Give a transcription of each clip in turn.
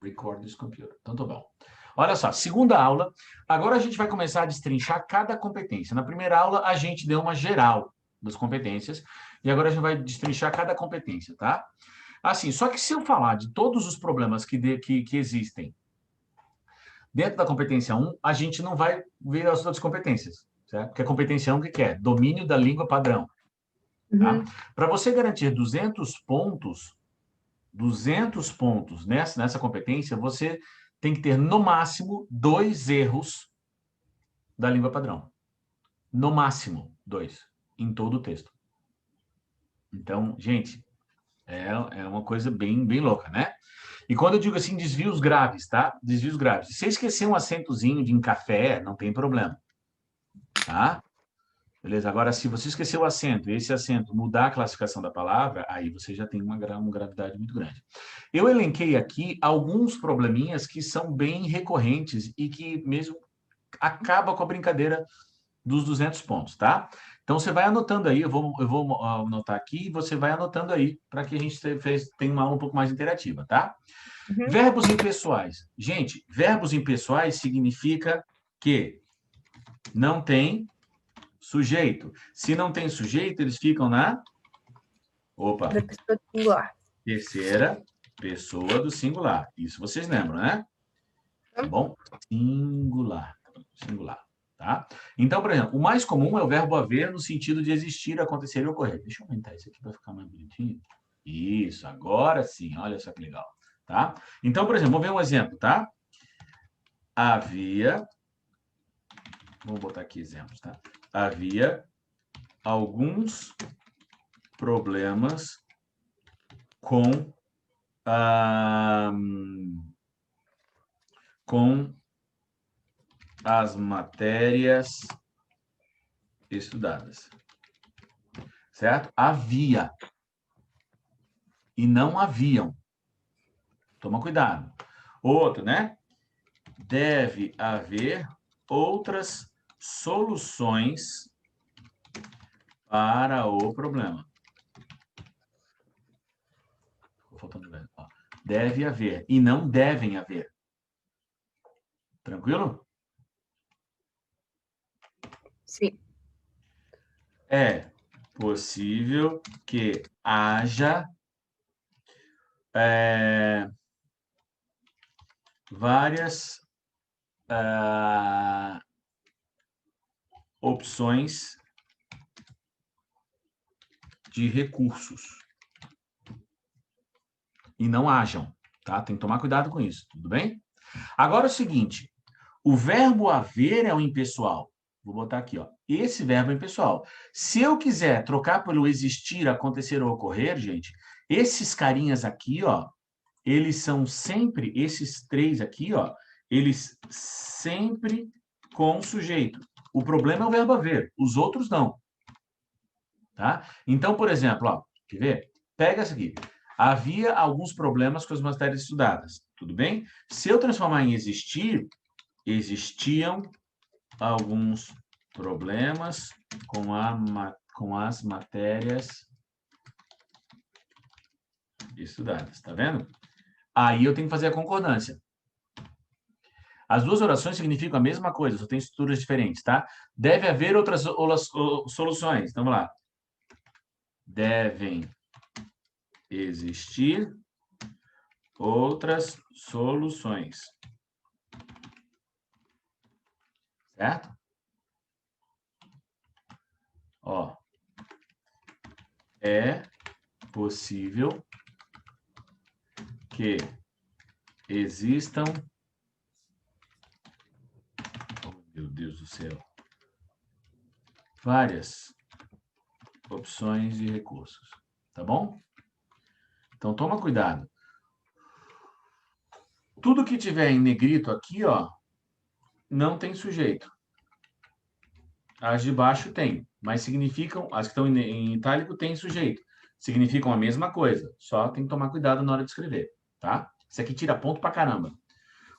Record this computer. Então, tá bom. Olha só, segunda aula. Agora a gente vai começar a destrinchar cada competência. Na primeira aula, a gente deu uma geral das competências. E agora a gente vai destrinchar cada competência, tá? Assim, só que se eu falar de todos os problemas que existem dentro da competência 1, a gente não vai ver as outras competências, certo? Porque a competência 1, o que é? Domínio da língua padrão. Tá? Para você garantir 200 pontos nessa competência, você tem que ter, no máximo, 2 erros da língua padrão. No máximo, 2, em todo o texto. Então, gente, é uma coisa bem louca, né? E quando eu digo assim, desvios graves, tá? Desvios graves. Se você esquecer um acentozinho de em café, não tem problema, tá? Beleza? Agora, se você esquecer o acento, e esse acento mudar a classificação da palavra, aí você já tem uma gravidade muito grande. Eu elenquei aqui alguns probleminhas que são bem recorrentes e que mesmo acaba com a brincadeira dos 200 pontos, tá? Então, você vai anotando aí, eu vou anotar aqui, e você vai anotando aí, para que a gente tenha uma aula um pouco mais interativa, tá? Verbos impessoais. Gente, verbos impessoais significa que não tem sujeito. Se não tem sujeito, eles ficam na... Opa! Da pessoa singular. Terceira pessoa do singular. Isso vocês lembram, né? Tá bom? Singular. Singular. Tá? Então, por exemplo, o mais comum é o verbo haver no sentido de existir, acontecer e ocorrer. Deixa eu aumentar isso aqui para ficar mais bonitinho. Isso, agora sim. Olha só que legal. Tá? Então, por exemplo, vamos ver um exemplo, tá? Havia... Vamos botar aqui exemplos, tá? Havia alguns problemas com as matérias estudadas. Certo? Havia. E não haviam. Toma cuidado. Outro, né? Deve haver outras soluções para o problema. Faltando ver. Deve haver. E não devem haver. Tranquilo? Sim. É possível que haja várias opções de recursos. E não hajam, tá? Tem que tomar cuidado com isso, tudo bem? Agora é o seguinte, o verbo haver é o impessoal. Vou botar aqui, ó. Esse verbo é impessoal. Se eu quiser trocar pelo existir, acontecer ou ocorrer, gente, esses carinhas aqui, ó, eles são sempre, esses 3 aqui, ó, eles sempre com sujeito. O problema é o verbo haver, os outros não. Tá? Então, por exemplo, ó, quer ver? Pega essa aqui. Havia alguns problemas com as matérias estudadas. Tudo bem? Se eu transformar em existir, existiam alguns problemas com as matérias estudadas. Tá vendo? Aí eu tenho que fazer a concordância. As duas orações significam a mesma coisa, só tem estruturas diferentes, tá? Deve haver outras soluções. Então, vamos lá. Devem existir outras soluções. Certo? Ó. É possível que existam... Oh, meu Deus do céu. Várias opções de recursos. Tá bom? Então, toma cuidado. Tudo que tiver em negrito aqui, ó, não tem sujeito. As de baixo tem, mas significam, as que estão em itálico tem sujeito. Significam a mesma coisa, só tem que tomar cuidado na hora de escrever, tá? Isso aqui tira ponto pra caramba.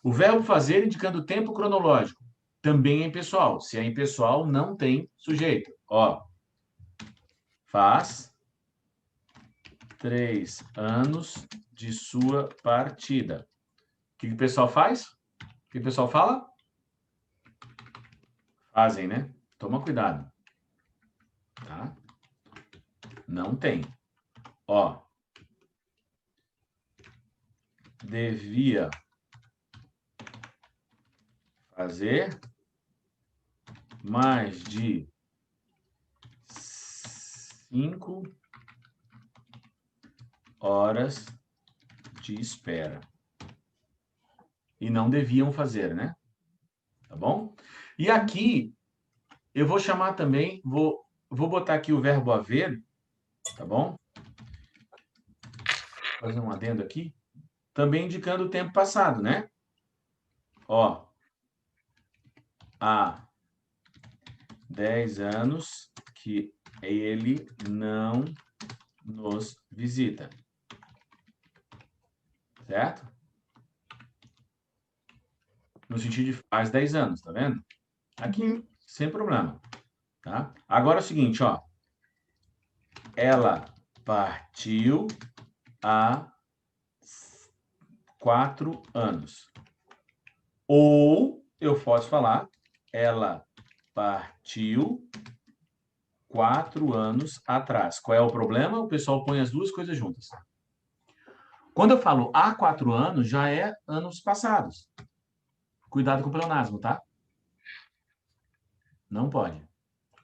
O verbo fazer indicando tempo cronológico também é impessoal. Se é impessoal, não tem sujeito. Ó, faz 3 anos de sua partida. que o pessoal faz? O que o pessoal fala? Fazem, né? Toma cuidado. Tá? Não tem. Ó. Devia fazer mais de 5 horas de espera. E não deviam fazer, né? Tá bom? E aqui, eu vou chamar também, vou botar aqui o verbo haver, tá bom? Vou fazer um adendo aqui. Também indicando o tempo passado, né? Ó. Há 10 anos que ele não nos visita. Certo? No sentido de faz 10 anos, tá vendo? Aqui, sem problema. Tá? Agora é o seguinte, ó. Ela partiu há 4 anos. Ou eu posso falar, ela partiu 4 anos atrás. Qual é o problema? O pessoal põe as duas coisas juntas. Quando eu falo há 4 anos, já é anos passados. Cuidado com o pleonasmo, tá? Não pode.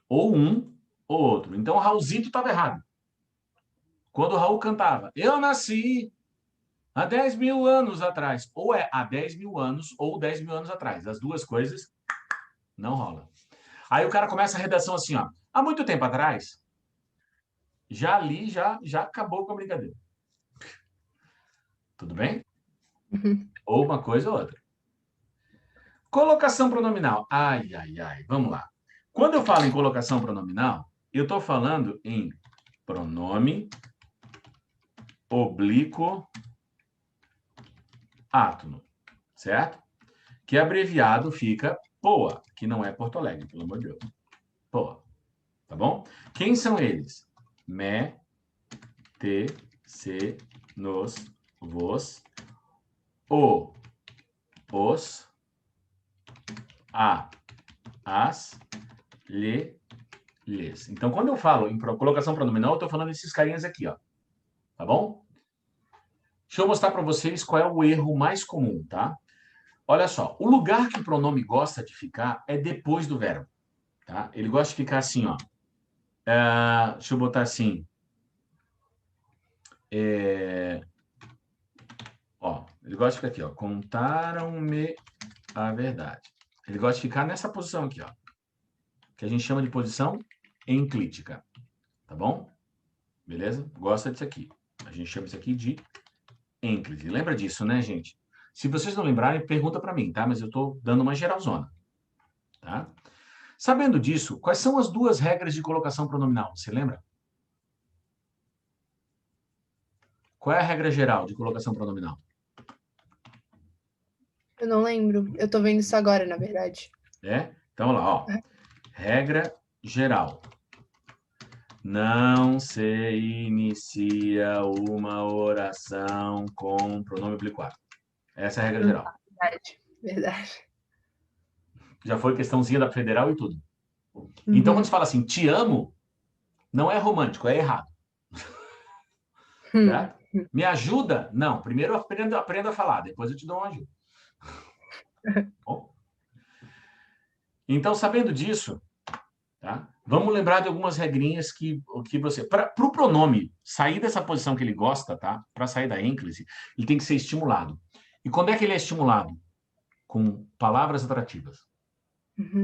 Ou um ou outro. Então, o Raulzito estava errado. Quando o Raul cantava, eu nasci há 10 mil anos atrás. Ou é há 10 mil anos ou 10 mil anos atrás. As duas coisas não rolam. Aí o cara começa a redação assim, ó. Há muito tempo atrás, já ali, já acabou com a brincadeira. Tudo bem? Ou uma coisa ou outra. Colocação pronominal. Ai, ai, ai. Vamos lá. Quando eu falo em colocação pronominal, eu estou falando em pronome oblíquo átono, certo? Que abreviado fica POA, que não é Porto Alegre, pelo amor de Deus. POA. Tá bom? Quem são eles? Me, te, se, nos, vos, o, os, a, as, lhe, lhes. Então, quando eu falo em colocação pronominal, eu estou falando desses carinhas aqui, ó. Tá bom? Deixa eu mostrar para vocês qual é o erro mais comum, tá? Olha só, o lugar que o pronome gosta de ficar é depois do verbo, tá? Ele gosta de ficar assim, ó. Deixa eu botar assim. Ó, ele gosta de ficar aqui, ó. Contaram-me a verdade. Ele gosta de ficar nessa posição aqui, ó. Que a gente chama de posição enclítica. Tá bom? Beleza? Gosta disso aqui. A gente chama isso aqui de ênclise. Lembra disso, né, gente? Se vocês não lembrarem, pergunta para mim, tá? Mas eu estou dando uma geralzona. Tá? Sabendo disso, quais são as duas regras de colocação pronominal? Você lembra? Qual é a regra geral de colocação pronominal? Eu não lembro. Eu tô vendo isso agora, na verdade. Então, olha lá, ó. Regra geral. Não se inicia uma oração com pronome oblíquo. Essa é a regra geral. Verdade, verdade. Já foi questãozinha da federal e tudo. Então, quando você fala assim, te amo, não é romântico, é errado. Certo? Me ajuda? Não. Primeiro eu aprendo a falar, depois eu te dou uma ajuda. Bom? Então, sabendo disso, tá? Vamos lembrar de algumas regrinhas que você... Para o pronome sair dessa posição que ele gosta, tá? Para sair da ênclise, ele tem que ser estimulado. E quando é que ele é estimulado? Com palavras atrativas.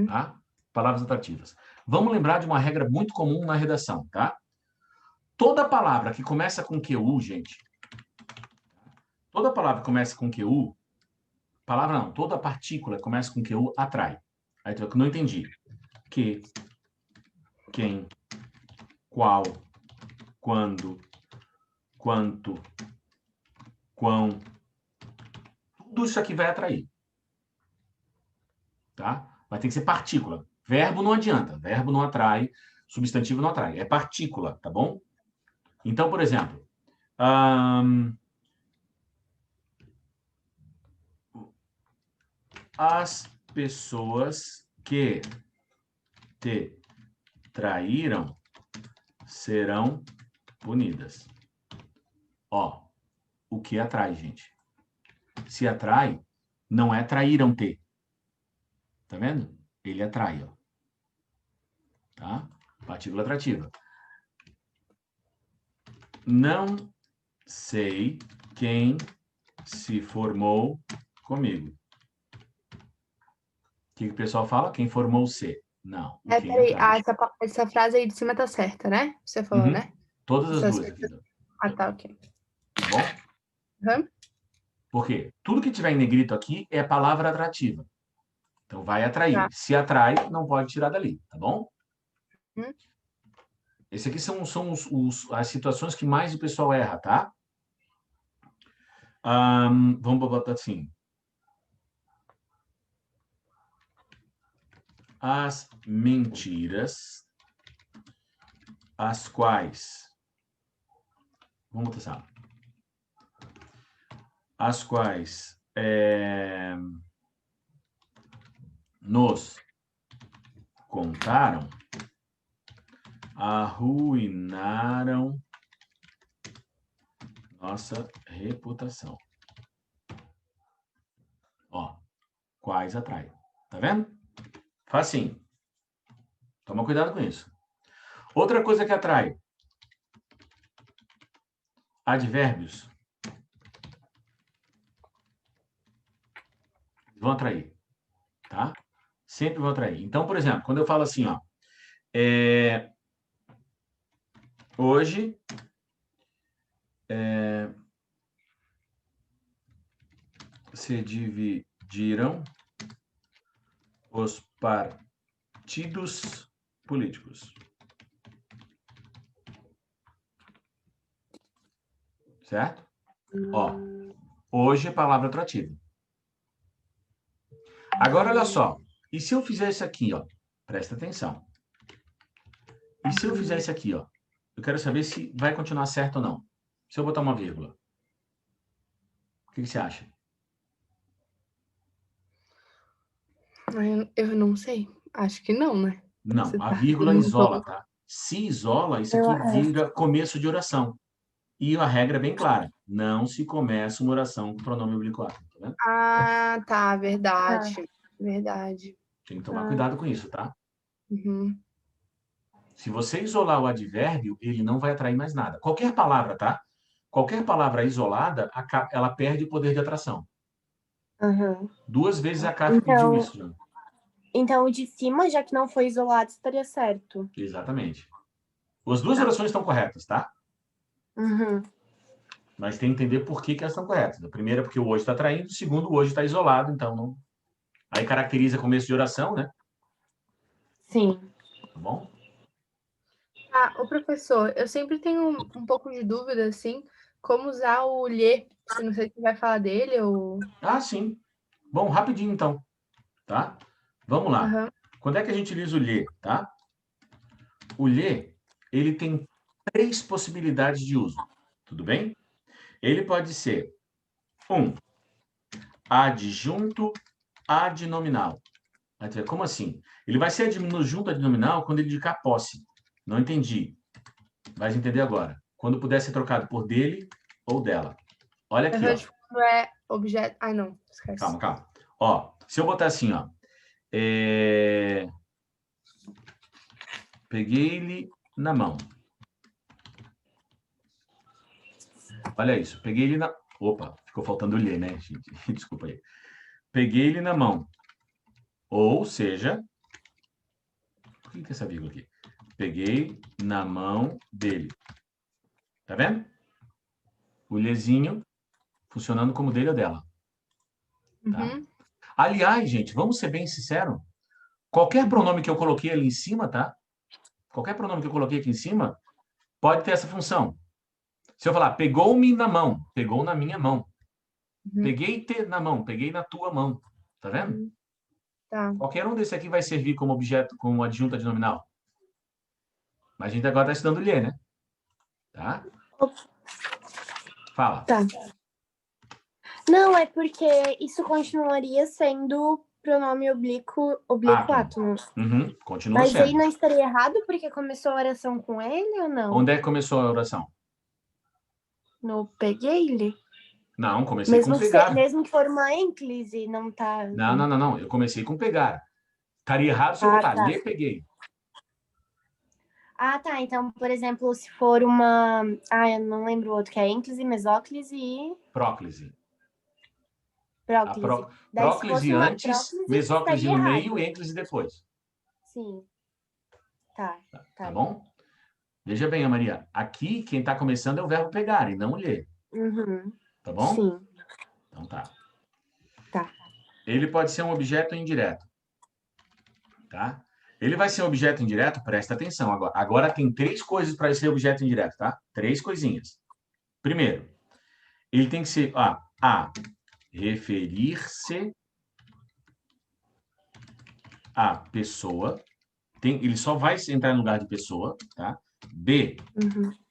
Tá? Palavras atrativas. Vamos lembrar de uma regra muito comum na redação, tá? Toda palavra que começa com QU, gente, toda palavra que começa com QU, palavra não, toda partícula que começa com QU atrai. Aí tu não entendi. Que, quem, qual, quando, quanto, quão. Tudo isso aqui vai atrair. Tá? Mas tem que ser partícula. Verbo não adianta. Verbo não atrai, substantivo não atrai. É partícula, tá bom? Então, por exemplo, as pessoas que te traíram serão punidas. Ó, o que atrai, gente? Se atrai, não é traíram-te. Tá vendo? Ele atrai, ó. Tá? Partícula atrativa. Não sei quem se formou comigo. O que o pessoal fala? Quem formou-se. Não. O quem Peraí, atrai. essa frase aí de cima tá certa, né? Você falou, né? Todas as Essa duas certa. aqui. Ah, tá, ok. Tá bom? Uhum. Por quê? Tudo que tiver em negrito aqui é palavra atrativa. Então, vai atrair. Tá. Se atrai, não pode tirar dali. Tá bom? Uhum. Esse aqui são as situações que mais o pessoal erra, tá? Vamos botar assim. As mentiras, as quais... Vamos botar assim. As quais nos contaram, arruinaram nossa reputação. Ó, quais atrai. Tá vendo? Facinho. Toma cuidado com isso. Outra coisa que atrai. Advérbios. Vão atrair. Tá? Sempre vão atrair. Então, por exemplo, quando eu falo assim, ó. Hoje... se dividiram os partidos políticos. Certo? Ó, hoje é palavra atrativa. Agora, olha só. E se eu fizer isso aqui, ó? Presta atenção. E se eu fizer isso aqui, ó? Eu quero saber se vai continuar certo ou não. Se eu botar uma vírgula. O que você acha? Eu não sei. Acho que não, né? Não, Você a tá vírgula isola, perguntando. tá? Se isola, isso aqui vira começo de oração. E a regra é bem clara. Não se começa uma oração com pronome oblíquo. Tá vendo? Ah, tá. Verdade. Verdade. Tem que tomar cuidado com isso, tá? Uhum. Se você isolar o advérbio, ele não vai atrair mais nada. Qualquer palavra, tá? Qualquer palavra isolada, ela perde o poder de atração. Uhum. 2 vezes a CAF pediu isso, já. Então, o de cima, já que não foi isolado, estaria certo. Exatamente. As duas orações estão corretas, tá? Uhum. Mas tem que entender por que elas estão corretas. A primeira, porque o hoje está traindo. O segundo, o hoje está isolado. Então, não... Aí caracteriza começo de oração, né? Sim. Tá bom? Ah, o professor, eu sempre tenho um pouco de dúvida, assim, como usar o lhe. Se não sei se vai falar dele ou... Ah, sim. Bom, rapidinho, então. Tá? Vamos lá. Uhum. Quando é que a gente utiliza o lhe, tá? O lhe, ele tem 3 possibilidades de uso. Tudo bem? Ele pode ser 1, adjunto adnominal. Como assim? Ele vai ser adjunto adnominal quando ele indicar posse. Não entendi. Vai entender agora. Quando puder ser trocado por dele ou dela. Olha aqui, ó. Quando é objeto... Ah, não. Esquece. Calma, calma. Ó, se eu botar assim, ó. Peguei-lhe na mão. Olha isso. Peguei-lhe na... Opa, ficou faltando o lhe, né, gente? Desculpa aí. Peguei-lhe na mão. Ou seja... Por que é essa vírgula aqui? Peguei na mão dele. Tá vendo? O lhezinho funcionando como dele ou dela. Tá? Uhum. Aliás, gente, vamos ser bem sinceros. Qualquer pronome que eu coloquei ali em cima, tá? Qualquer pronome que eu coloquei aqui em cima pode ter essa função. Se eu falar, pegou-me na mão, pegou na minha mão. Uhum. Peguei-te na mão, peguei na tua mão. Tá vendo? Tá. Qualquer um desse aqui vai servir como objeto, como adjunto adnominal. Mas a gente agora está estudando lhe, né? Tá? Fala. Tá. Não, é porque isso continuaria sendo pronome oblíquo átomo. Uhum, continua Mas aí sendo. não estaria errado porque começou a oração com ele ou não? Onde é que começou a oração? No peguei-lhe? Não, comecei com pegar. Mesmo que for uma ênclise, não tá... Não. Eu comecei com pegar. Estaria errado se eu botar tá. lhe peguei. Ah, tá. Então, por exemplo, se for uma... Ah, eu não lembro o outro, que é ênclise, mesóclise e... Próclise. Próclise. Daí, se Próclise fosse uma antes, próclise, mesóclise estaria no errado. meio e ênclise depois. Sim. Tá. Tá bom? Veja bem, Maria. Aqui, quem está começando é o verbo pegar e não ler. Uhum. Tá bom? Sim. Então tá. Tá. Ele pode ser um objeto indireto. Tá? Ele vai ser um objeto indireto, presta atenção agora. Agora tem 3 coisas para ser objeto indireto, tá? 3 coisinhas. Primeiro, ele tem que ser A, referir-se à pessoa. Ele só vai entrar no lugar de pessoa, tá? B,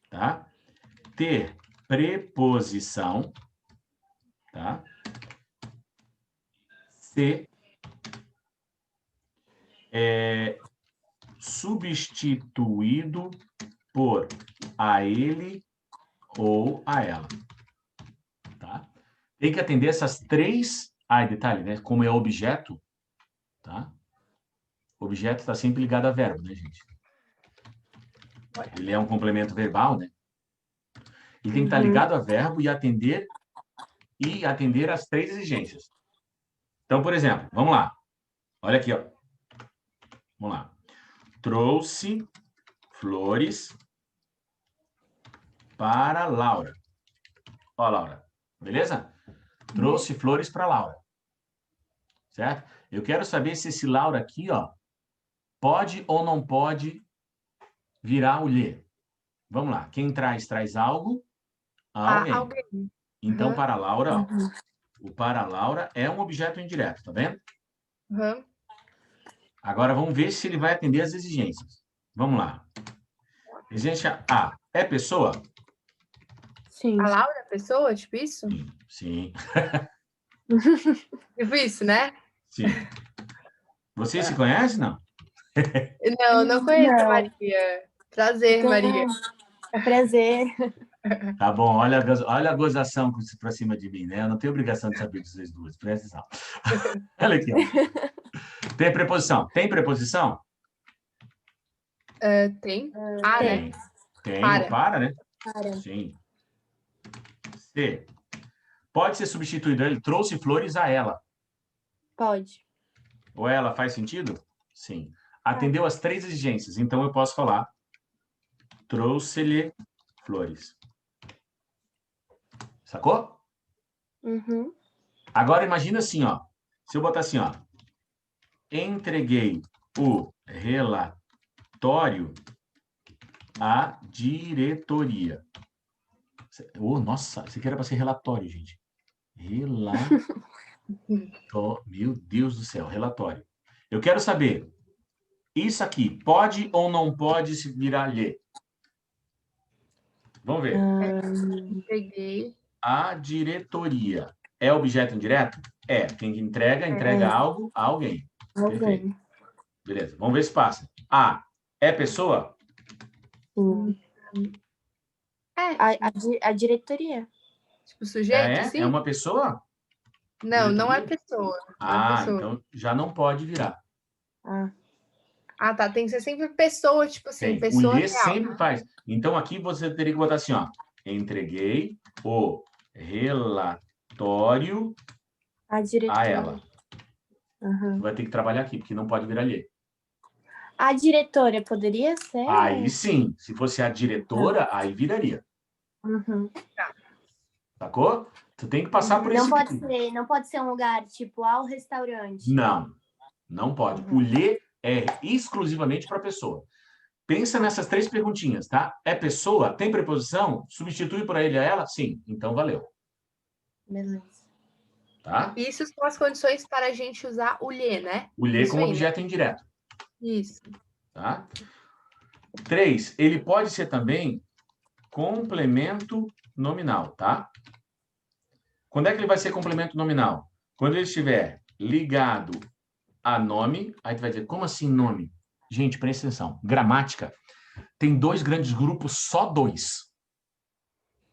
tá? Ter preposição, tá? C, substituído por a ele ou a ela, tá? Tem que atender essas 3... detalhe, né? Como é objeto, tá? Objeto está sempre ligado a verbo, né, gente? Ele é um complemento verbal, né? Ele tem que estar ligado a verbo e atender as 3 exigências. Então, por exemplo, vamos lá. Olha aqui, ó. Vamos lá. Trouxe flores para Laura. Ó, Laura. Beleza? Trouxe flores para Laura. Certo? Eu quero saber se esse Laura aqui, ó, pode ou não pode virar o lhe. Vamos lá. Quem traz algo a alguém. Então, para Laura, ó, o para Laura é um objeto indireto, tá vendo? Agora, vamos ver se ele vai atender as exigências. Vamos lá. Exigência A. É pessoa? Sim. A Laura é pessoa, tipo isso? Sim. Tipo isso, né? Sim. Você se conhece, não? Não conheço a Não. Maria. Prazer, Maria. Prazer. Tá bom, olha a gozação pra cima de mim, né? Eu não tenho obrigação de saber de vocês duas, presta atenção. Olha aqui, ó. Tem preposição? Tem preposição? Tem? Tem. Né? Tem, Para. para, né? Para. Sim. C. Pode ser substituído. Ele trouxe flores a ela. Pode. Ou ela faz sentido? Sim. Atendeu as 3 exigências. Então, eu posso falar trouxe-lhe flores. Sacou? Uhum. Agora, imagina assim, ó. Se eu botar assim, ó. Entreguei o relatório à diretoria. Oh, nossa, isso aqui era para ser relatório, gente. Meu Deus do céu, relatório. Eu quero saber, isso aqui pode ou não pode se virar lhe? Vamos ver. Peguei. A diretoria é objeto indireto? É. Quem entrega algo a alguém. Perfeito. Beleza, vamos ver se passa. A. É pessoa? A diretoria. Tipo, sujeito, sim? É uma pessoa? Não é pessoa. Não é pessoa. Então já não pode virar. Tá. Tem que ser sempre pessoa, tipo assim, Tem. pessoa O lhe real. sempre faz. Então aqui você teria que botar assim, ó. Entreguei o relatório a ela. Vai ter que trabalhar aqui, porque não pode virar lhe. A diretora poderia ser? Aí sim. Se fosse a diretora, aí viraria. Sacou? Tu tem que passar por esse... Não pode ser um lugar tipo ao restaurante. Não pode. O lhe é exclusivamente para pessoa. Pensa nessas 3 perguntinhas, tá? É pessoa? Tem preposição? Substitui por ele a ela? Sim. Então, valeu. Beleza. Tá? Isso são as condições para a gente usar o lhe, né? O lhe Isso como aí, objeto indireto. Isso. Tá? 3. Ele pode ser também complemento nominal, tá? Quando é que ele vai ser complemento nominal? Quando ele estiver ligado a nome, aí tu vai dizer, como assim nome? Gente, presta atenção. Gramática tem dois grandes grupos, só dois.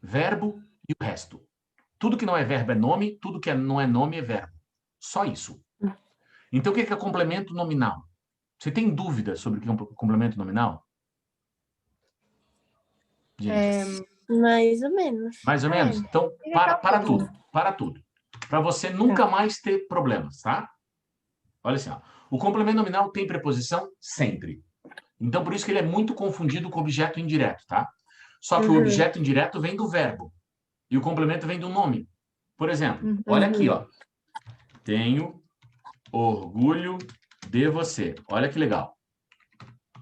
Verbo e o resto. Tudo que não é verbo é nome, tudo que não é nome é verbo. Só isso. Então, o que é complemento nominal? Você tem dúvida sobre o que é um complemento nominal? Gente, Mais ou menos. mais ou menos? Então, para tudo. Para tudo. Para você nunca mais ter problemas, tá? Olha assim, ó. O complemento nominal tem preposição sempre. Então, por isso que ele é muito confundido com objeto indireto, tá? Só que o objeto indireto vem do verbo. E o complemento vem do nome. Por exemplo, olha aqui, ó. Tenho orgulho de você. Olha que legal.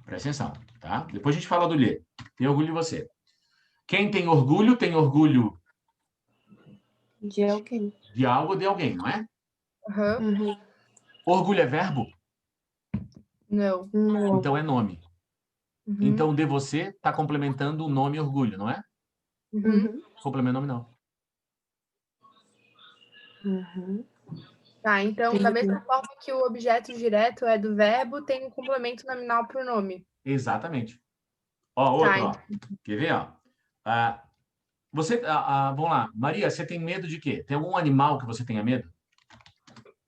Presta atenção, tá? Depois a gente fala do ler. Tenho orgulho de você. Quem tem orgulho De alguém. de algo ou de alguém, não é? Uhum. Orgulho é verbo? Não. Não. Então é nome. Uhum. Então, de você está complementando o nome orgulho, não é? Uhum. Complemento nominal. Tá, então, da mesma forma que o objeto direto é do verbo, tem um complemento nominal para o nome. Exatamente. Ó, outro, ó. Quer ver, ó? Vamos lá. Maria, você tem medo de quê? Tem algum animal que você tenha medo?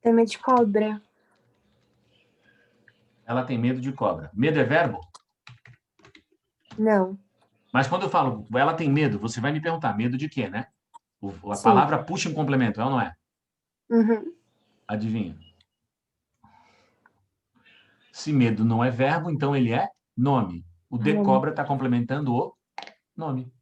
Tem medo de cobra. Ela tem medo de cobra. Medo é verbo? Não. Mas quando eu falo, ela tem medo, você vai me perguntar, medo de quê, né? A Sim. palavra puxa um complemento, é ou não é? Uhum. Adivinha? Se medo não é verbo, então ele é nome. O de cobra está complementando o nome.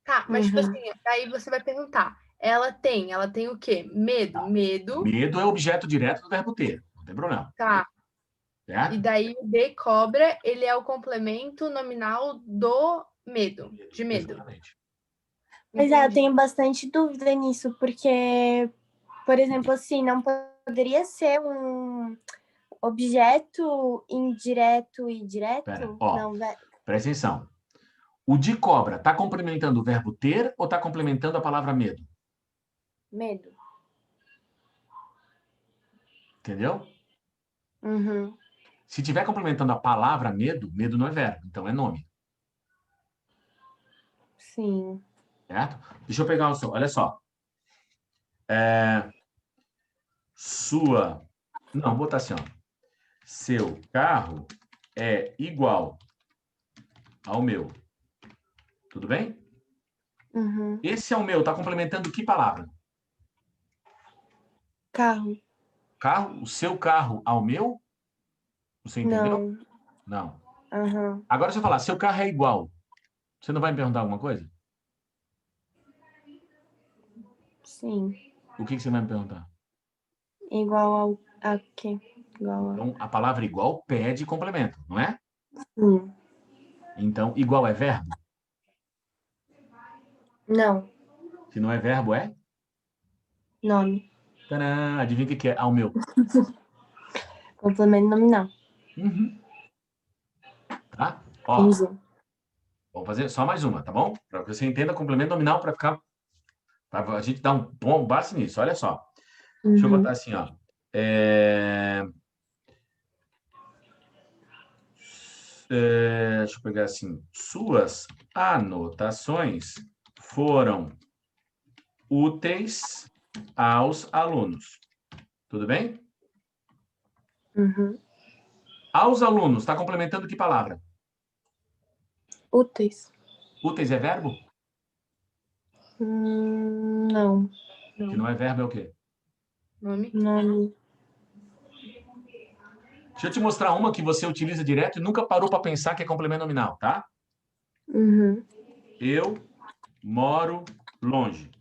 Tá, mas tipo assim, aí você vai perguntar. Ela tem o quê? Medo. Tá. Medo. Medo é objeto direto do verbo ter. Não tem problema. Tá. Certo? E daí o de cobra, ele é o complemento nominal do medo. De medo. Exatamente. Pois é, eu tenho bastante dúvida nisso, porque, por exemplo, assim, não poderia ser um objeto indireto e direto? Pera, ó, Não, presta atenção. O de cobra está complementando o verbo ter ou está complementando a palavra medo? medo. Entendeu? Uhum. Se tiver complementando a palavra medo, medo não é verbo, então é nome. Sim. Certo? Deixa eu pegar o som. Olha só. Sua. Não, vou botar assim, ó. Seu carro é igual ao meu. Tudo bem? Uhum. Esse é o meu, está complementando que palavra? Carro. Carro? O seu carro ao meu? Você entendeu? Não. Não. Uhum. Agora, se eu falar, seu carro é igual, você não vai me perguntar alguma coisa? Sim. O que você vai me perguntar? Igual ao a quê? Igual a... Então, a palavra igual pede complemento, não é? Sim. Então, igual é verbo? Não. Se não é verbo, é? Nome. Tadã! Adivinha o que é? Ao meu. Complemento nominal. Tá? Ó, Entendi. vamos fazer só mais uma, tá bom? Para que você entenda complemento nominal, para ficar. Para a gente dar um bom base nisso. Olha só. Deixa eu botar assim, ó. Deixa eu pegar assim. Suas anotações foram úteis aos alunos. Tudo bem? Uhum. Aos alunos, está complementando que palavra? Úteis. Úteis é verbo? Não. Se não é verbo, é o quê? Nome. Nome. Deixa eu te mostrar uma que você utiliza direto e nunca parou para pensar que é complemento nominal, tá? Uhum. Eu moro longe.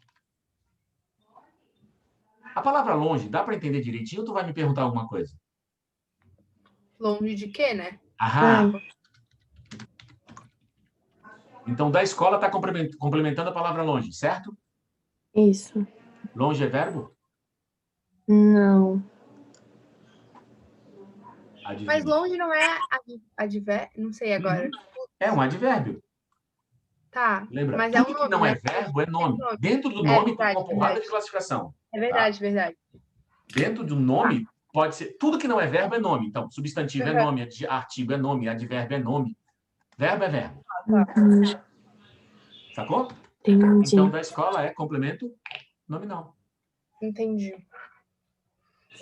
A palavra longe, dá para entender direitinho ou tu vai me perguntar alguma coisa? Longe de quê, né? Aham. Então, da escola está complementando a palavra longe, certo? Isso. Longe é verbo? Não. Mas Adivinha. longe não é advérbio? Não sei agora. É um advérbio. Tá, Lembra? mas é um Tudo que nome, não é né? verbo é nome. nome. Dentro do É nome tem verdade, uma porrada verdade. de classificação. É verdade, verdade. Dentro do nome pode ser... Tudo que não é verbo é nome. Então, substantivo é Uhum. nome, artigo é nome, advérbio é nome. Verbo é verbo. Sacou? Entendi. Então, da escola é complemento nominal. Entendi.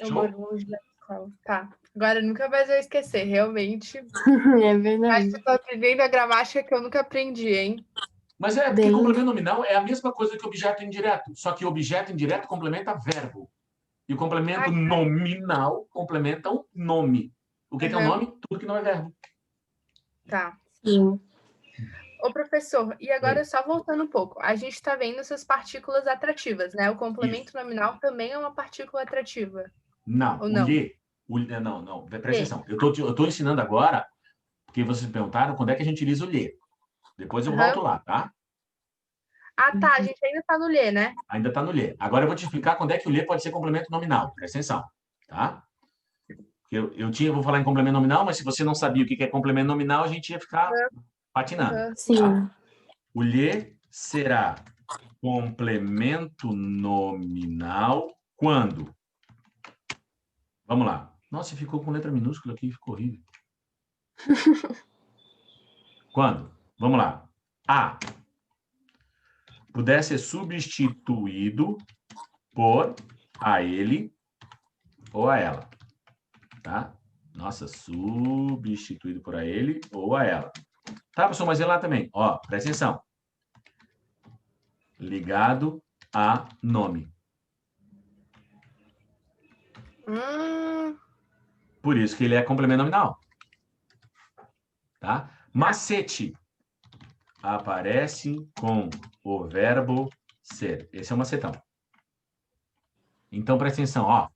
Eu Show? moro longe da escola. Tá. Agora nunca mais vou esquecer, realmente. É Acho verdade. que eu tô aprendendo a gramática que eu nunca aprendi, hein? Mas é porque Bem... complemento nominal é a mesma coisa que objeto indireto. Só que objeto indireto complementa verbo. E o complemento nominal complementa um nome. O que é um nome? Tudo que não é verbo. Tá. Sim. Ô, professor, e agora Oi. só voltando um pouco. A gente está vendo essas partículas atrativas, né? O complemento nominal também é uma partícula atrativa. Não, Ou não? não. Presta atenção. Eu tô ensinando agora, porque vocês me perguntaram quando é que a gente utiliza o lhe. Depois eu volto lá, tá? Ah, tá. A gente ainda tá no lhe, né? Ainda está no lhe. Agora eu vou te explicar quando é que o lhe pode ser complemento nominal. Presta atenção, tá? Vou falar em complemento nominal, mas se você não sabia o que é complemento nominal, a gente ia ficar patinando. Sim. Tá? O lhe será complemento nominal quando? Vamos lá. Nossa, ficou com letra minúscula aqui, ficou horrível. Quando? Vamos lá. A puder ser substituído por a ele ou a ela. Tá? Nossa, substituído por a ele ou a ela. Tá, professor, mas e lá também? Ó, presta atenção. Ligado a nome. Por isso que ele é complemento nominal. Tá? Macete. Aparece com o verbo ser. Esse é o macetão. Então, presta atenção, ó.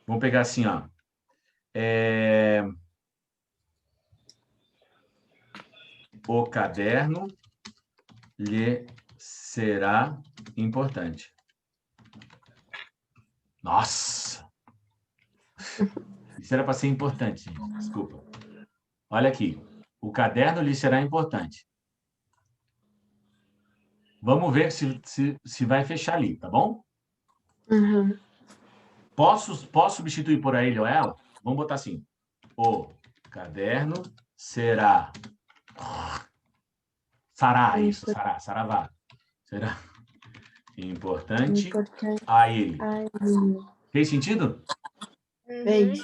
Vamos pegar assim, ó. O caderno lhe será importante. Nossa! Isso era para ser importante, gente. Desculpa. Olha aqui. O caderno lhe será importante. Vamos ver se vai fechar ali, tá bom? Uhum. Posso substituir por ele ou ela? Vamos botar assim. O caderno será... Sará, isso. Sará, saravá. Será importante a ele. Fez sentido? Fez.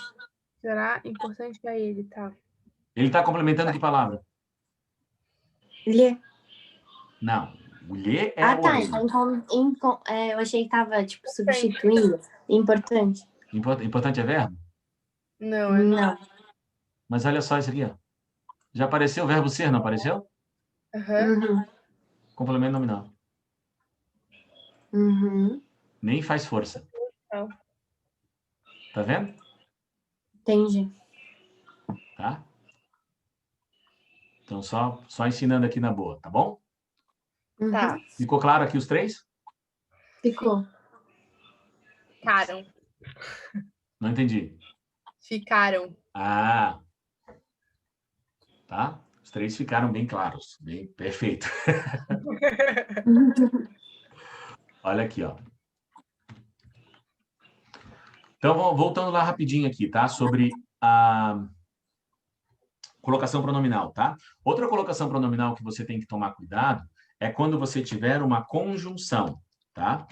Será importante para ele, tá? Ele está complementando que palavra? Lhe. Não. O lhe é o tá. ele. Então, eu achei que tava, tipo, substituindo. Importante. Importante é verbo? Não, Não. Mas olha só isso aqui, ó. Já apareceu o verbo ser, não apareceu? Uhum. Complemento nominal. Uhum. Nem faz força. Não. Tá vendo? Entendi. Tá? Então, só ensinando aqui na boa, tá bom? Uhum. Tá. Ficou claro aqui os três? Ficou. Ficaram. Não entendi. Ficaram. Ah. Tá? Os três ficaram bem claros. Bem perfeito. Olha aqui, ó. Então, voltando lá rapidinho aqui, tá? Sobre a colocação pronominal, tá? Outra colocação pronominal que você tem que tomar cuidado é quando você tiver uma conjunção, tá?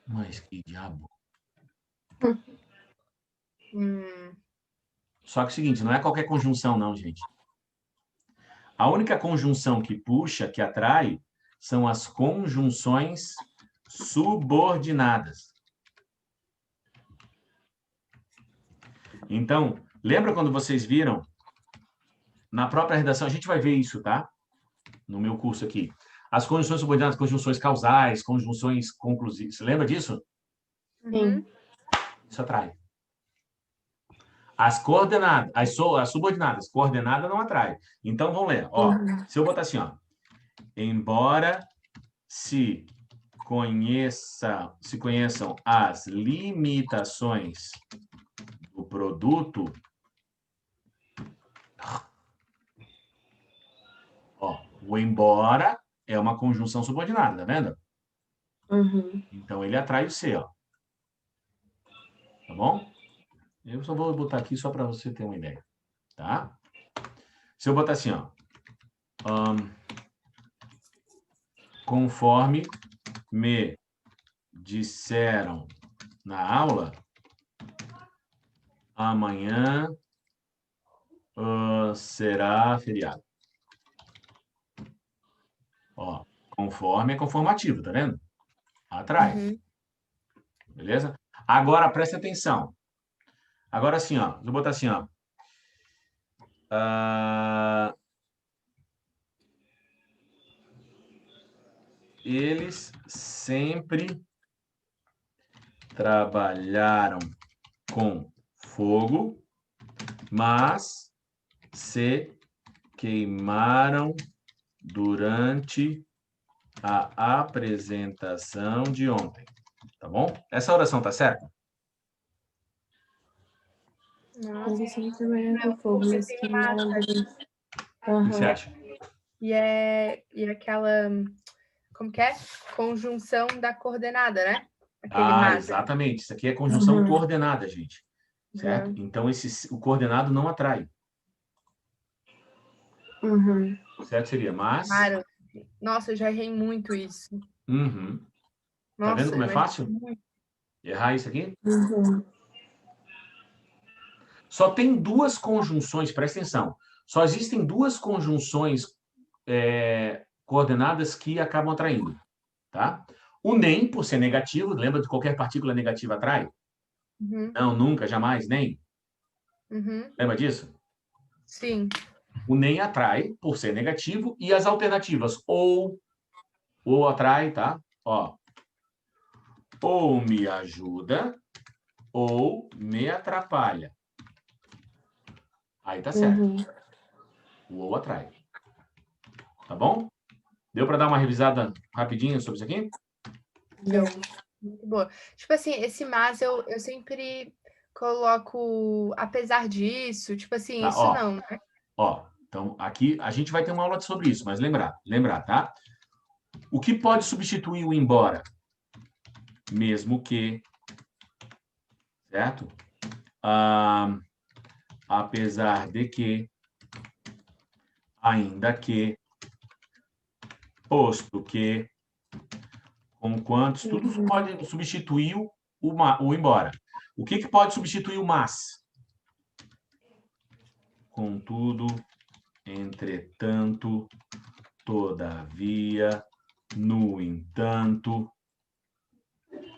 Mas que diabo. Só que é o seguinte, não é qualquer conjunção não, gente. A única conjunção que puxa, que atrai, são as conjunções subordinadas. Então, lembra quando vocês viram na própria redação? A gente vai ver isso, tá? No meu curso aqui. As conjunções subordinadas, conjunções causais, conjunções conclusivas. Você lembra disso? Sim. Isso atrai. As coordenadas, as subordinadas, coordenada não atrai. Então, vamos ler. Ó, se eu botar assim, ó. Embora se conheçam as limitações do produto, O embora é uma conjunção subordinada, tá vendo? Uhum. Então, ele atrai o C, ó. Tá bom? Eu só vou botar aqui só para você ter uma ideia, tá? Se eu botar assim, ó. Conforme me disseram na aula, amanhã será feriado. Ó, conforme é conformativo, tá vendo? Atrai. Uhum. Beleza? Agora, presta atenção. Agora, assim, ó. Vou botar assim, ó. Eles sempre trabalharam com fogo, mas se queimaram durante a apresentação de ontem. Tá bom? Essa oração tá certa? Eles sempre trabalharam com fogo, Porque mas tem queimaram uma- durante... O que você Aham. acha? E aquela, como que é? Conjunção da coordenada, né? Aquele Ah, mas. exatamente. Isso aqui é conjunção Uhum. coordenada, gente. Certo? Então, o coordenado não atrai. Uhum. Certo? Seria mas. Claro. Nossa, eu já errei muito isso. Uhum. Tá vendo Nossa, como é mas fácil? muito. Errar isso aqui? Uhum. Só tem duas conjunções, presta atenção. Só existem duas conjunções coordenadas que acabam atraindo. Tá? O nem, por ser negativo, lembra de qualquer partícula negativa atrai? Uhum. Não, nunca, jamais, nem. Uhum. Lembra disso? Sim. O nem atrai, por ser negativo, e as alternativas ou atrai, tá? Ó, ou me ajuda, ou me atrapalha. Aí tá certo. Uhum. O ou atrai. Tá bom? Deu para dar uma revisada rapidinha sobre isso aqui? Deu. Muito boa. Tipo assim, esse mas eu sempre coloco apesar disso, tipo assim, Tá? isso não, né? Ó, então aqui a gente vai ter uma aula sobre isso, mas lembrar, tá? O que pode substituir o embora? Mesmo que, certo? Apesar de que, ainda que, posto que, com quantos, tudo pode substituir o embora. O que pode substituir o mas? Contudo, entretanto, todavia, no entanto,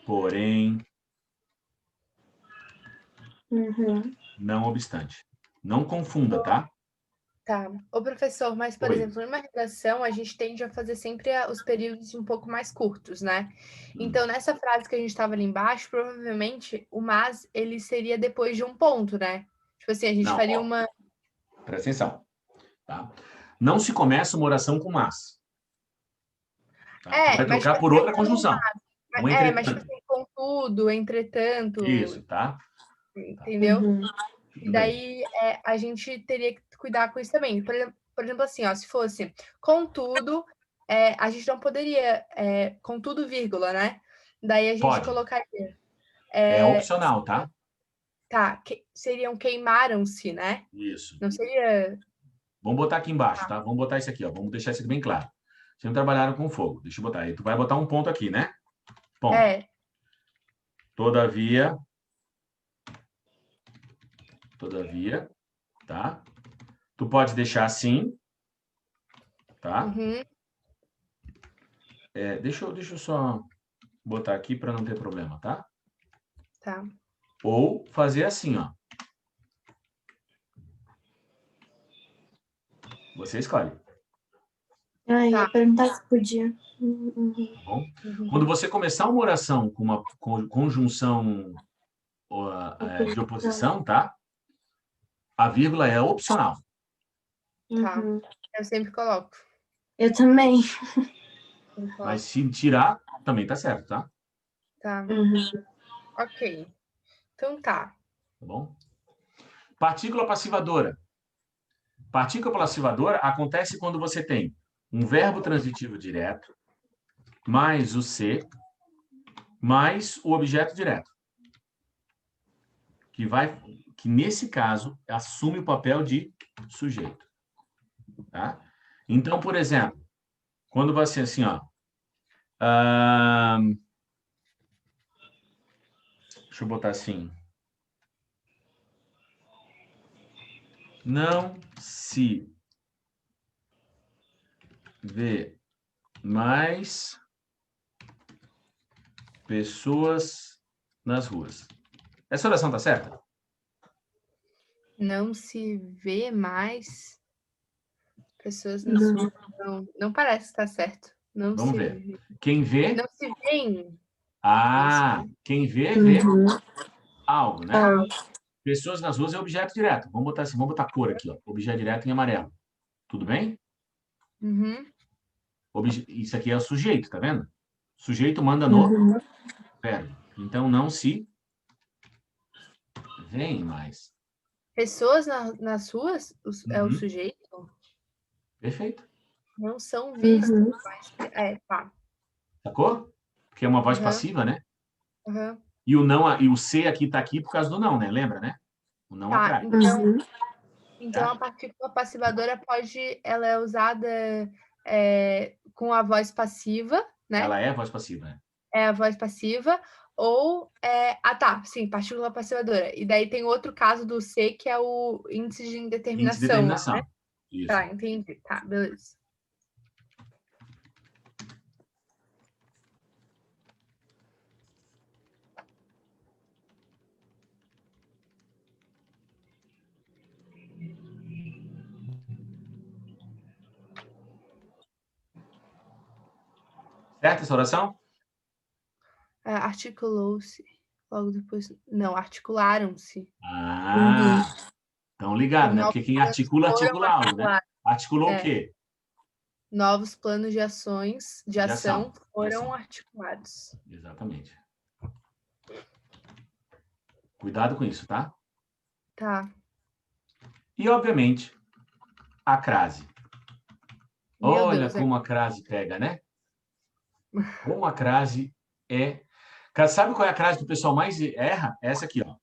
porém, Uhum. não obstante. Não confunda, tá? Tá. Ô, professor, mas, por Oi. exemplo, numa redação, a gente tende a fazer sempre os períodos um pouco mais curtos, né? Então, nessa frase que a gente estava ali embaixo, provavelmente o mas, ele seria depois de um ponto, né? Tipo assim, a gente Não, faria ó, uma... presta atenção. Tá? Não se começa uma oração com mas. Tá? Tu vai Mas tipo trocar assim, por outra aquele conjunção. Um mas tipo entretanto. assim, contudo, entretanto, Isso, tá? entendeu? Uhum. E Tudo bem. daí a gente teria que cuidar com isso também. Por exemplo, assim, ó, se fosse contudo, a gente não poderia, contudo, vírgula, né? Daí a gente Pode. colocaria. É opcional, tá? Tá, seriam queimaram-se, né? Isso. Não seria. Vamos botar aqui embaixo, tá? Vamos botar isso aqui, ó. Vamos deixar isso aqui bem claro. Sempre trabalharam com fogo. Deixa eu botar aí. Tu vai botar um ponto aqui, né? Ponto. Todavia, tá? Tu pode deixar assim, tá? Uhum, Deixa eu só botar aqui para não ter problema, tá? tá. Ou fazer assim, ó. Você escolhe. Ah, Tá. ia perguntar se podia. Uhum. Tá bom? Uhum. Quando você começar uma oração com uma conjunção de oposição, tá? A vírgula é opcional. Tá. Uhum. Eu sempre coloco. Eu também. Sempre coloco. Mas se tirar, também tá certo, tá? Tá. Uhum. Ok. Então tá. Tá bom? Partícula passivadora. Partícula passivadora acontece quando você tem um verbo transitivo direto, mais o ser, mais o objeto direto. Que nesse caso, assume o papel de sujeito. Tá? Então, por exemplo, quando você assim, ó, deixa eu botar assim, não se vê mais pessoas nas ruas. Essa oração tá certa? Não se vê mais pessoas na Uhum. sua. Não parece estar certo. Não Vamos se ver. vê. Quem vê... Não se vê. quem vê Uhum. algo, né? Ah, Pessoas nas ruas é objeto direto. Vamos botar assim, vamos botar cor aqui, ó. Objeto direto em amarelo. Tudo bem? Uhum. Isso aqui é o sujeito, tá vendo? Sujeito manda no uhum. verbo. Então, não se vêem mais. Pessoas nas ruas é o Uhum. sujeito? Perfeito. Não são vistas. Uhum. Tá. Sacou? Porque é uma voz Uhum. passiva, né? Uhum. E o não, e o ser aqui tá aqui por causa do não, né? Lembra, né? O não Tá. atrai. Uhum. Então Tá? a partícula passivadora ela é usada com a voz passiva, né? Ela é voz passiva, né? É a voz passiva, ou tá, sim, partícula passivadora. E daí tem outro caso do C, que é o índice de Índice de indeterminação, né? determinação. Isso. Tá, entendi. Tá, beleza. Certo essa oração? Articulou-se. Logo depois. Não, articularam-se. Estão ligados, né? Porque quem articula, Foram articula algo, né? articulados. Articulou o É. quê? Novos planos de ação De foram ação. articulados. Exatamente. Cuidado com isso, tá? Tá. E, obviamente, a crase. Meu Olha Deus, como a crase pega, né? Como a crase é... Cara, sabe qual é a crase que o pessoal mais erra? Essa aqui, ó.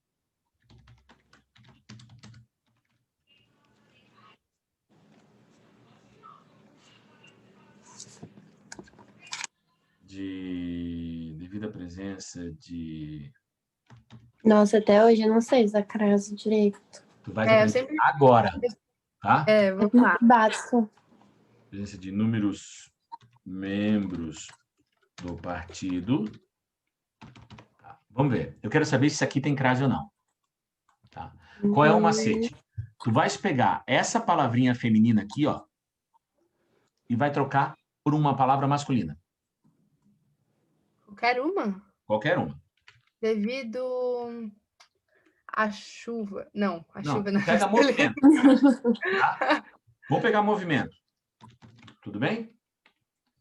Devido à presença de... Nossa, até hoje eu não sei usar crase direito. Tu vais aprender agora, tá? Vamos lá. Básico. Presença de inúmeros membros do partido. Tá. Vamos ver. Eu quero saber se isso aqui tem crase ou não. Tá? Qual é o macete? Tu vais pegar essa palavrinha feminina aqui, ó, e vai trocar por uma palavra masculina. Qualquer uma? Qualquer uma. Devido à chuva. Não, a chuva não. Pega movimento. Tá? Vamos pegar movimento. Tudo bem?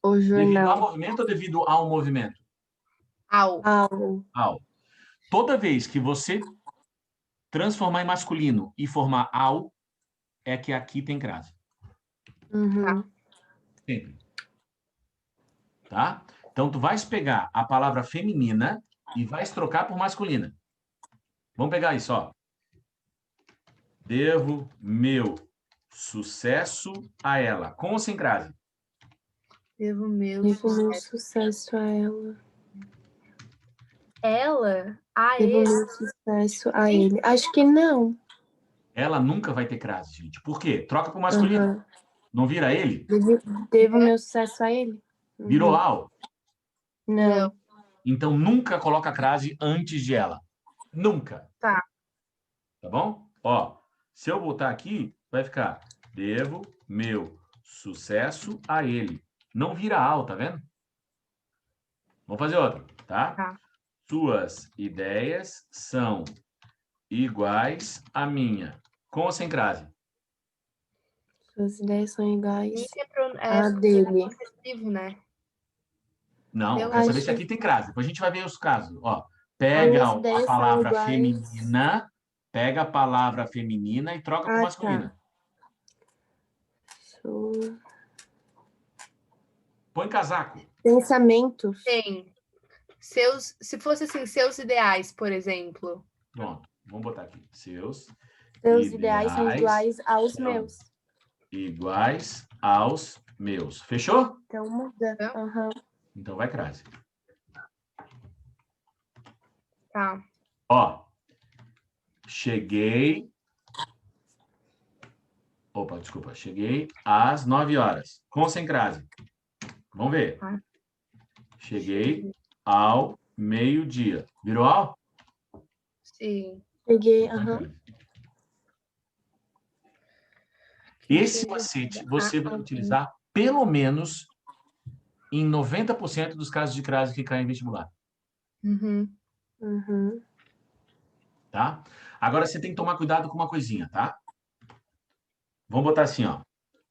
O jornal. Devido a movimento ou devido ao movimento? Ao. Ao. Toda vez que você transformar em masculino e formar ao, é que aqui tem crase. Uhum. Sempre. Tá? Então, tu vais pegar a palavra feminina e vais trocar por masculina. Vamos pegar isso, ó. Devo meu sucesso a ela. Com ou sem crase? Devo meu sucesso a ela. Ela? A Devo ele? meu sucesso a ele. Acho que não. Ela nunca vai ter crase, gente. Por quê? Troca por masculino. Uhum. Não vira ele? Devo meu sucesso a ele. Uhum. Virou ao? Não. Então, nunca coloca crase antes de ela. Nunca. Tá. Tá bom? Ó, se eu botar aqui, vai ficar devo meu sucesso a ele. Não vira ao, tá vendo? Vamos fazer outro, tá? Suas ideias são iguais à minha. Com ou sem crase? Suas ideias são iguais a dele. Possessivo, né? Não, eu quero saber se aqui tem crase. Depois a gente vai ver os casos. Ó, pega a palavra feminina, pega a palavra feminina e troca por masculina. Tá. Põe casaco. Pensamentos. Tem. Se fosse assim, seus ideais, por exemplo. Pronto, vamos botar aqui. Seus Ideais são iguais aos meus. Iguais aos meus. Fechou? Então muda. Uhum. Então vai, crase. Tá. Ó, cheguei... Opa, desculpa. Cheguei às 9 horas. Com ou sem crase? Vamos ver. Cheguei ao meio-dia. Virou ao? Sim. Cheguei, aham. Esse macete você vai utilizar pelo menos em 90% dos casos de crase que caem em vestibular. Tá? Agora você tem que tomar cuidado com uma coisinha, tá? Vamos botar assim, ó.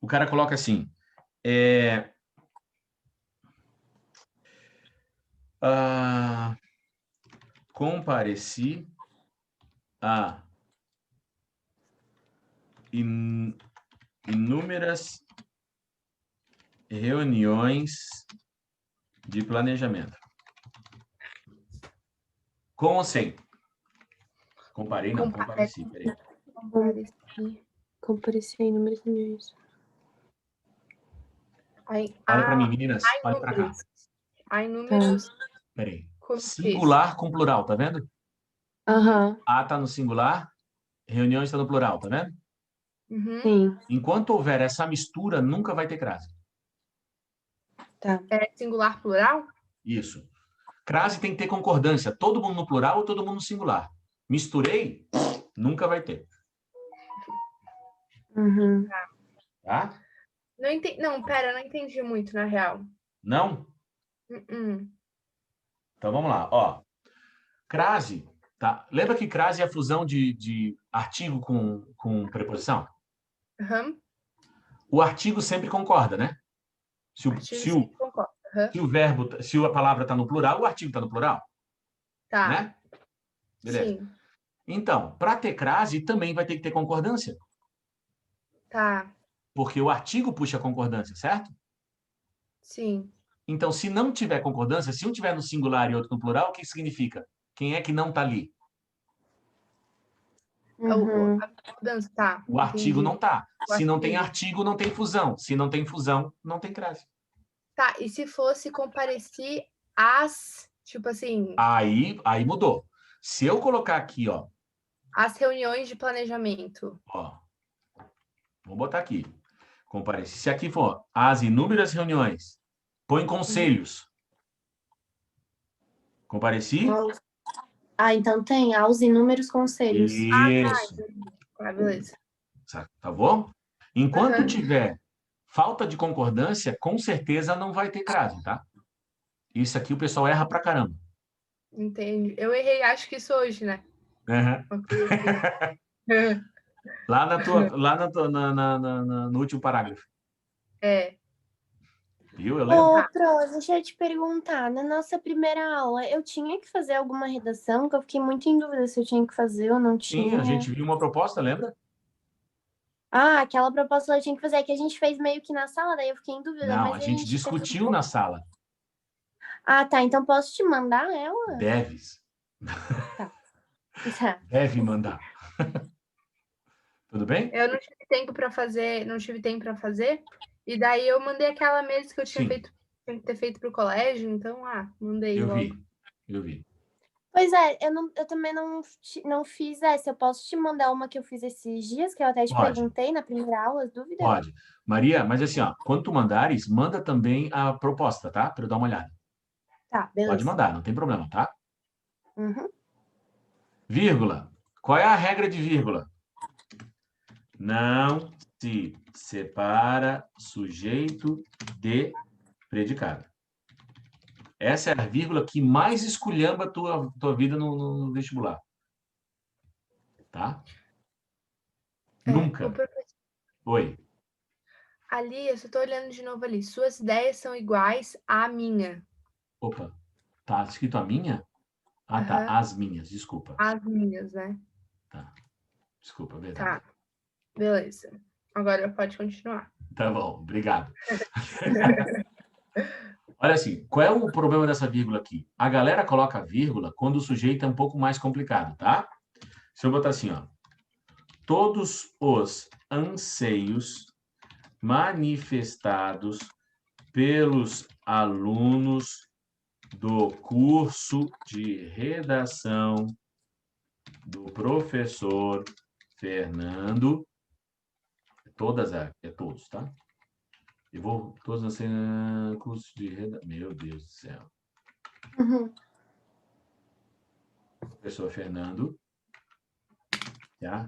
O cara coloca assim. Compareci a inúmeras reuniões de planejamento. Com ou sem? Comparei, não. Compareci. Peraí. Compareci em inúmeras reuniões. Olha para mim, meninas. Olha para cá. Há inúmeros. Peraí. Singular com plural, tá vendo? Aham. A tá no singular, reuniões está no plural, tá vendo? Sim. Enquanto houver essa mistura, nunca vai ter crase. Tá. É singular, plural? Isso. Crase tem que ter concordância. Todo mundo no plural ou todo mundo no singular. Misturei, nunca vai ter. Tá? Não entendi. Não, pera, não entendi muito, na real. Não? Então vamos lá. Ó, crase, tá? Lembra que crase é a fusão de artigo com preposição? O artigo sempre concorda, né? Se o verbo, se a palavra está no plural, o artigo está no plural. Tá. Né? Beleza. Sim. Então, para ter crase, também vai ter que ter concordância. Tá. Porque o artigo puxa a concordância, certo? Sim. Então, se não tiver concordância, se um tiver no singular e outro no plural, o que significa? Quem é que não está ali? A concordância, tá. O artigo não está. Se não tem artigo. artigo, não tem fusão. Se não tem fusão, não tem crase. Tá, e se fosse comparecer às, tipo assim... Aí mudou. Se eu colocar aqui, ó... As reuniões de planejamento. Ó, vou botar aqui. Comparecer. Se aqui for as inúmeras reuniões, põe conselhos. Compareci? Então tem aos inúmeros conselhos. Isso. Beleza. Tá bom? Enquanto tiver falta de concordância, com certeza não vai ter crase, tá? Isso aqui o pessoal erra pra caramba. Entendi. Eu errei, acho que isso hoje, né? No último parágrafo. Viu? Eu lembro. Pro, deixa eu te perguntar. Na nossa primeira aula, eu tinha que fazer alguma redação? Que eu fiquei muito em dúvida se eu tinha que fazer ou não tinha. Sim, a gente viu uma proposta, lembra? Aquela proposta eu tinha que fazer, que a gente fez meio que na sala, daí eu fiquei em dúvida. Não, mas a gente discutiu na sala. Tá. Então posso te mandar ela? Deves. Tá. Deve mandar. Tudo bem? Eu não tive tempo para fazer, e daí eu mandei aquela mesmo que eu tinha que ter feito para o colégio, então, mandei logo. Eu vi. Pois é, eu também não fiz essa. Eu posso te mandar uma que eu fiz esses dias, que eu até te perguntei na primeira aula, dúvida? Pode. Maria, mas assim, ó, quando tu mandares, manda também a proposta, tá? Para eu dar uma olhada. Tá, beleza. Pode mandar, não tem problema, tá? Vírgula. Qual é a regra de vírgula? Não se separa sujeito de predicado. Essa é a vírgula que mais esculhamba a tua vida no vestibular. Tá? Nunca. Oi. Ali, eu só estou olhando de novo ali. Suas ideias são iguais à minha. Opa. Tá escrito a minha? Tá. As minhas, desculpa. As minhas, né? Tá. Desculpa, verdade. Tá. Beleza. Agora pode continuar. Tá bom, obrigado. Olha assim, qual é o problema dessa vírgula aqui? A galera coloca vírgula quando o sujeito é um pouco mais complicado, tá? Se eu botar assim, ó. Todos os anseios manifestados pelos alunos do curso de redação do professor Fernando, todas é todos, tá? Eu vou todos anseios curso de redação. Meu Deus do céu. Uhum. Professor Fernando, tá?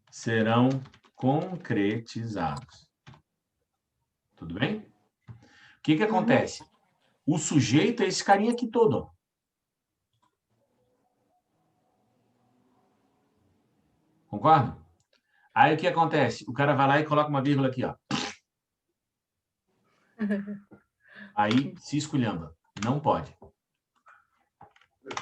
Serão concretizados. Tudo bem? O que acontece? O sujeito é esse carinha aqui todo, ó. Concorda? Aí o que acontece? O cara vai lá e coloca uma vírgula aqui, ó. Aí se esculhamba. Não pode.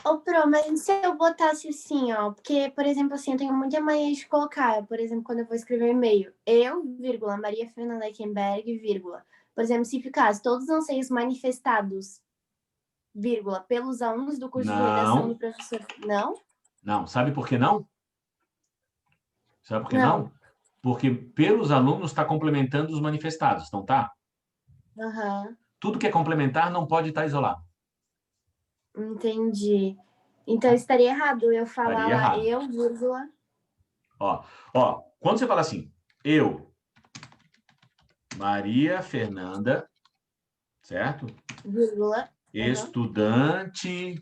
Ô, Pro, mas se eu botasse assim, ó, porque, por exemplo, assim, eu tenho muita mania de colocar, por exemplo, quando eu vou escrever e-mail, eu, vírgula, Maria Fernanda Eckenberg, vírgula. Por exemplo, se ficasse todos os anseios manifestados, vírgula, pelos alunos do curso de redação do Não, professor. Não? não. Sabe por que não? Sabe por que Não. não? Porque pelos alunos está complementando os manifestados, não tá? Aham, Tudo que é complementar não pode estar isolado. entendi. Então estaria errado eu falar Estaria lá, errado. eu, vírgula. Quando você fala assim, eu, Maria Fernanda, certo? Vírgula. Estudante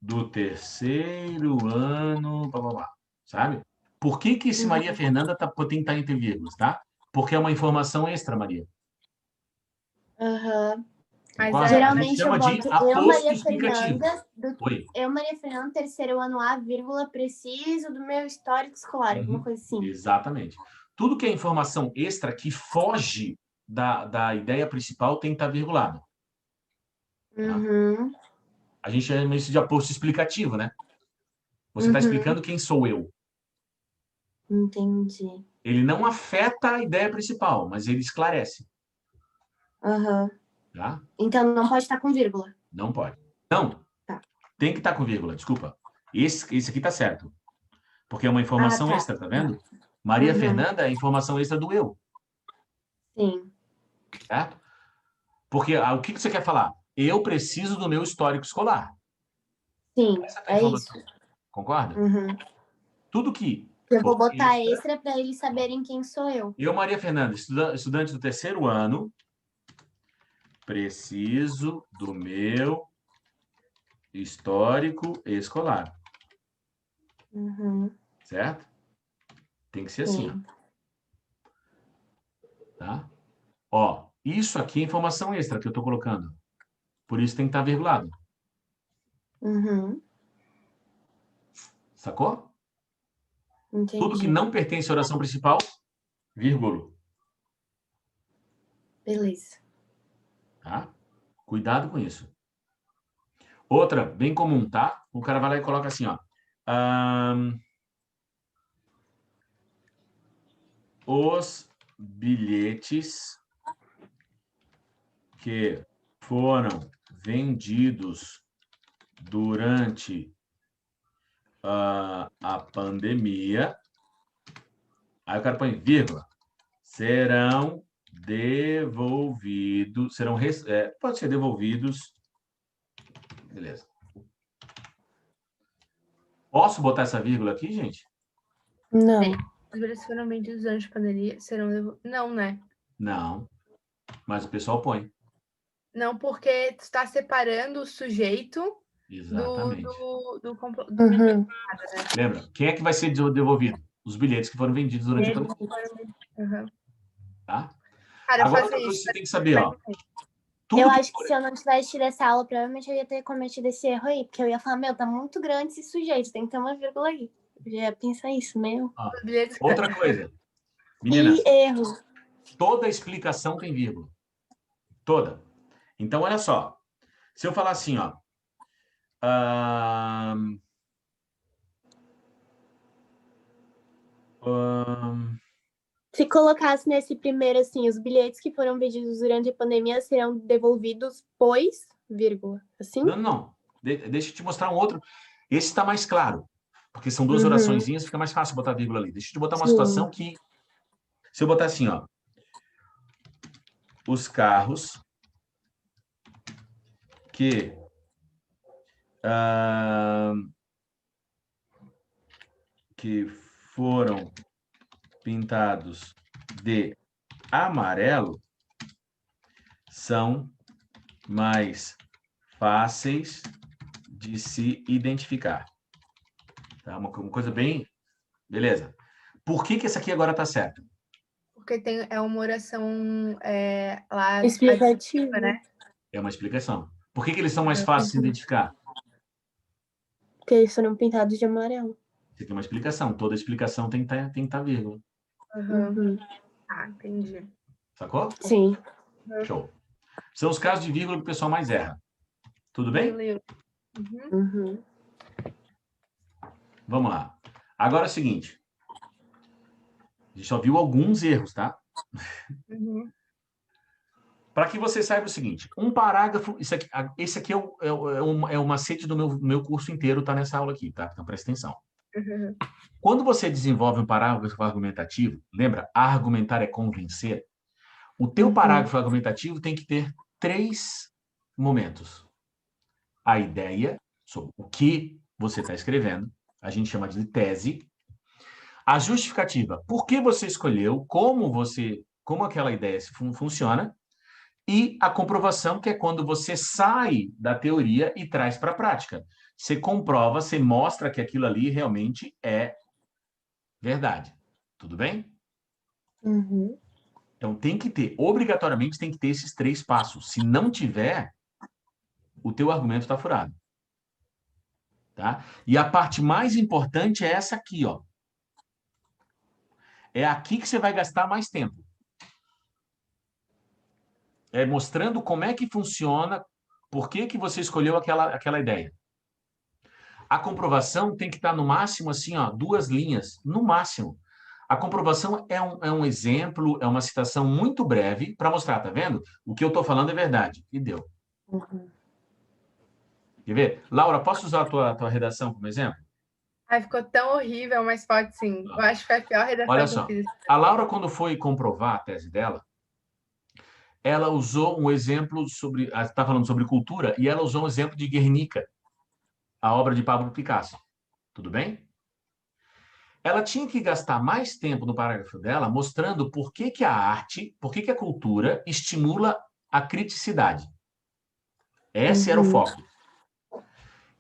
do terceiro ano, blá, blá, blá, sabe? Por que esse Maria Fernanda tem que estar entre vírgulas, tá? Porque é uma informação extra, Maria. Aham. Mas Concorda? A gente Geralmente eu chama de boto eu, aposto Maria explicativo. Fernanda, Oi. eu, Maria Fernanda, terceiro ano A, vírgula, preciso do meu histórico escolar, alguma Uhum. coisa assim. Exatamente. Tudo que é informação extra que foge da ideia principal tem que estar virgulado. Tá? Uhum, A gente chama isso de aposto explicativo, né? Você está uhum, explicando quem sou eu. entendi. Ele não afeta a ideia principal, mas ele esclarece. Aham. Tá? Então não pode estar com vírgula. Não pode. Não, Tá. tem que estar com vírgula, desculpa. Esse aqui está certo. Porque é uma Ah, informação tá. extra, tá vendo? Maria Uhum, Fernanda é a informação extra do eu, sim, certo? Porque o que você quer falar? Eu preciso do meu histórico escolar. sim, Essa é a tua é isso. informação. Concorda? Uhum. Tudo que Eu vou for botar extra. extra para eles saberem quem sou eu. Eu, Maria Fernanda, estudante do terceiro ano, preciso do meu histórico escolar. Uhum, Certo? Tem que ser assim, ó. sim. Tá? Ó, isso aqui é informação extra que eu estou colocando. Por isso tem que estar virgulado. Uhum, Sacou? Tudo que entendi. não pertence à oração principal, vírgula. Beleza. Tá? Cuidado com isso. Outra, bem comum, tá? O cara vai lá e coloca assim, ó. Os bilhetes que foram vendidos durante a pandemia, aí o cara põe vírgula, serão devolvidos, pode ser devolvidos, beleza. Posso botar essa vírgula aqui, gente? Não. Os bilhetes foram vendidos durante a pandemia, serão... Não, né? Não, mas o pessoal põe. Não, porque tu está separando o sujeito do, Exatamente. do, do, compro- do Uhum. né? Lembra? Quem é que vai ser devolvido? Os bilhetes que foram vendidos durante a Eles pandemia. foram vendidos. Uhum. Tá? Cara, Agora, faça outra coisa isso. que você tem que saber, ó. Eu Tudo que acho que se eu não tivesse tido essa aula, provavelmente eu ia ter cometido esse erro aí, porque eu ia falar, meu, tá muito grande esse sujeito, tem que ter uma vírgula aí. Eu já ia pensar isso, meu. Ó, Os bilhetes... outra coisa. E Meninas, erro. toda explicação tem vírgula. Toda. Então, olha só. Se eu falar assim, ó. ahn, ahn, Se colocasse nesse primeiro, assim, os bilhetes que foram vendidos durante a pandemia serão devolvidos, pois, vírgula, assim? Não. Deixa eu te mostrar um outro. Esse está mais claro, porque são duas Uhum. oraçõezinhas, fica mais fácil botar vírgula ali. Deixa eu te botar uma Sim. situação que, se eu botar assim, ó, os carros que foram pintados de amarelo são mais fáceis de se identificar. Tá? Uma coisa bem... Beleza. Por que esse aqui agora está certo? Porque é uma oração lá Explicativa, né? É uma explicação. Por que eles são mais fáceis de se identificar? Porque eles foram pintados de amarelo. Isso aqui é uma explicação. Toda explicação tem que estar vírgula. Uhum. Ah, entendi. Sacou? Sim. Show. São os casos de vírgula que o pessoal mais erra. Tudo bem? Uhum. Vamos lá. Agora é o seguinte. A gente só viu alguns erros, tá? Para que você saiba o seguinte, um parágrafo... Esse aqui é o macete do meu curso inteiro, tá nessa aula aqui, tá? Então presta atenção. Quando você desenvolve um parágrafo argumentativo, lembra? Argumentar é convencer. O teu parágrafo argumentativo tem que ter 3 momentos. A ideia sobre o que você está escrevendo, a gente chama de tese. A justificativa, por que você escolheu, como aquela ideia funciona. E a comprovação, que é quando você sai da teoria e traz para a prática. Você comprova, você mostra que aquilo ali realmente é verdade. Tudo bem? Então, obrigatoriamente tem que ter esses 3 passos. Se não tiver, o teu argumento está furado. Tá? E a parte mais importante é essa aqui, ó. É aqui que você vai gastar mais tempo. É mostrando como é que funciona, por que você escolheu aquela ideia. A comprovação tem que estar no máximo assim, ó, 2 linhas, no máximo. A comprovação é um exemplo, é uma citação muito breve para mostrar, tá vendo? O que eu estou falando é verdade. E deu. Quer ver? Laura, posso usar a tua redação como exemplo? Ai, ficou tão horrível, mas pode sim. Eu acho que foi a pior redação Olha que eu só, fiz. a Laura, quando foi comprovar a tese dela, ela usou um exemplo sobre... Está falando sobre cultura, e ela usou um exemplo de Guernica, a obra de Pablo Picasso. Tudo bem? Ela tinha que gastar mais tempo no parágrafo dela mostrando por que a arte, por que a cultura estimula a criticidade. Esse era o foco.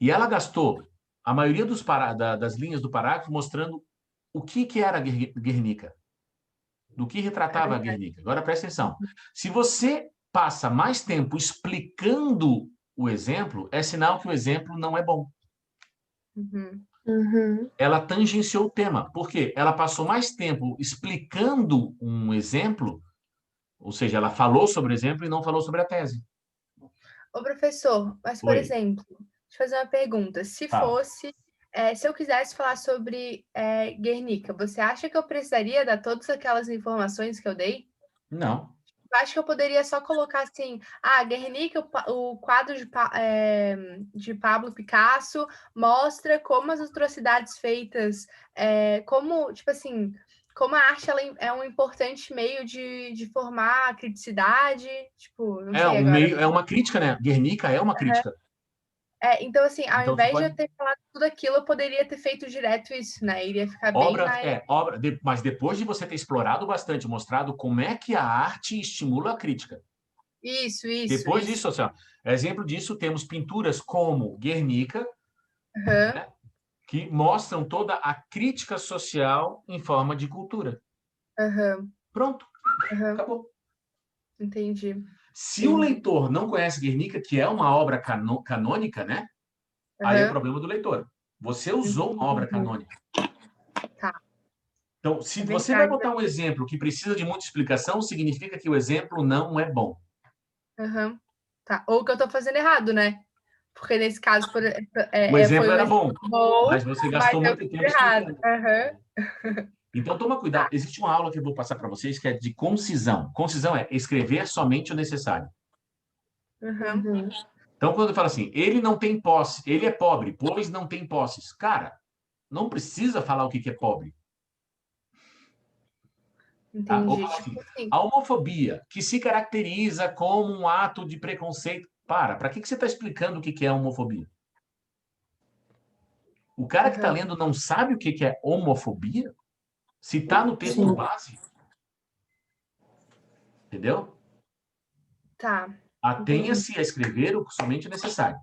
E ela gastou a maioria das linhas do parágrafo mostrando o que era Guernica, do que retratava a Guernica. Agora, presta atenção. Se você passa mais tempo explicando o exemplo, é sinal que o exemplo não é bom. Ela tangenciou o tema. Por quê? Ela passou mais tempo explicando um exemplo, ou seja, ela falou sobre o exemplo e não falou sobre a tese. Ô, professor, mas, por Oi. exemplo, deixa eu fazer uma pergunta. Se eu quisesse falar sobre Guernica, você acha que eu precisaria dar todas aquelas informações que eu dei? Não. Eu acho que eu poderia só colocar assim, Guernica, o quadro de Pablo Picasso mostra como as atrocidades feitas, como, tipo assim, como a arte ela é um importante meio de formar a criticidade, tipo, não sei agora. É uma crítica, né? Guernica é uma crítica. Então, assim, ao Então, invés de eu ter falado tudo aquilo, eu poderia ter feito direto isso, né? Iria ficar bem mais... Mas depois de você ter explorado bastante, mostrado como é que a arte estimula a crítica. Isso. Depois disso, assim, ó, exemplo disso, temos pinturas como Guernica, né, que mostram toda a crítica social em forma de cultura. Pronto. Acabou. Entendi. Se o leitor não conhece Guernica, que é uma obra canônica, né? Aí é o problema do leitor. Você usou uma obra canônica. Tá. Então, se você vai botar um exemplo que precisa de muita explicação, significa que o exemplo não é bom. Tá. Ou que eu tô fazendo errado, né? Porque nesse caso O exemplo foi era bom, mas você gastou muito tempo explicando. Então, toma cuidado. Existe uma aula que eu vou passar para vocês que é de concisão. Concisão é escrever somente o necessário. Uhum. Então, quando eu falo assim, ele não tem posse, ele é pobre, pois não tem posses. Cara, não precisa falar o que é pobre. Tá? Ou Entendi. falar assim, Tipo assim. a homofobia, que se caracteriza como um ato de preconceito. Para que você está explicando o que é homofobia? O cara que está Uhum. lendo não sabe o que é homofobia? Se está no texto base. Entendeu? Tá. Atenha-se a escrever somente o necessário.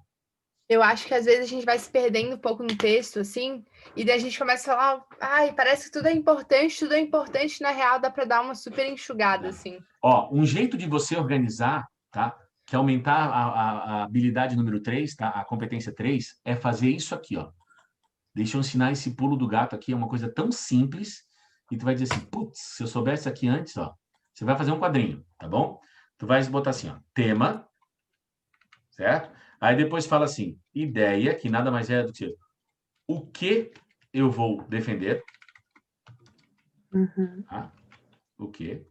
Eu acho que às vezes a gente vai se perdendo um pouco no texto, assim, e daí a gente começa a falar, ai, parece que tudo é importante, na real dá para dar uma super enxugada, assim. Ó, um jeito de você organizar, tá? Que é aumentar a habilidade número 3, tá? A competência 3, é fazer isso aqui, ó. Deixa eu ensinar esse pulo do gato aqui, é uma coisa tão simples, e tu vai dizer assim, putz, se eu soubesse aqui antes, ó, você vai fazer um quadrinho, tá bom? Tu vai botar assim, ó, tema, certo? Aí depois fala assim, ideia, que nada mais é do que o que eu vou defender. Tá? O que?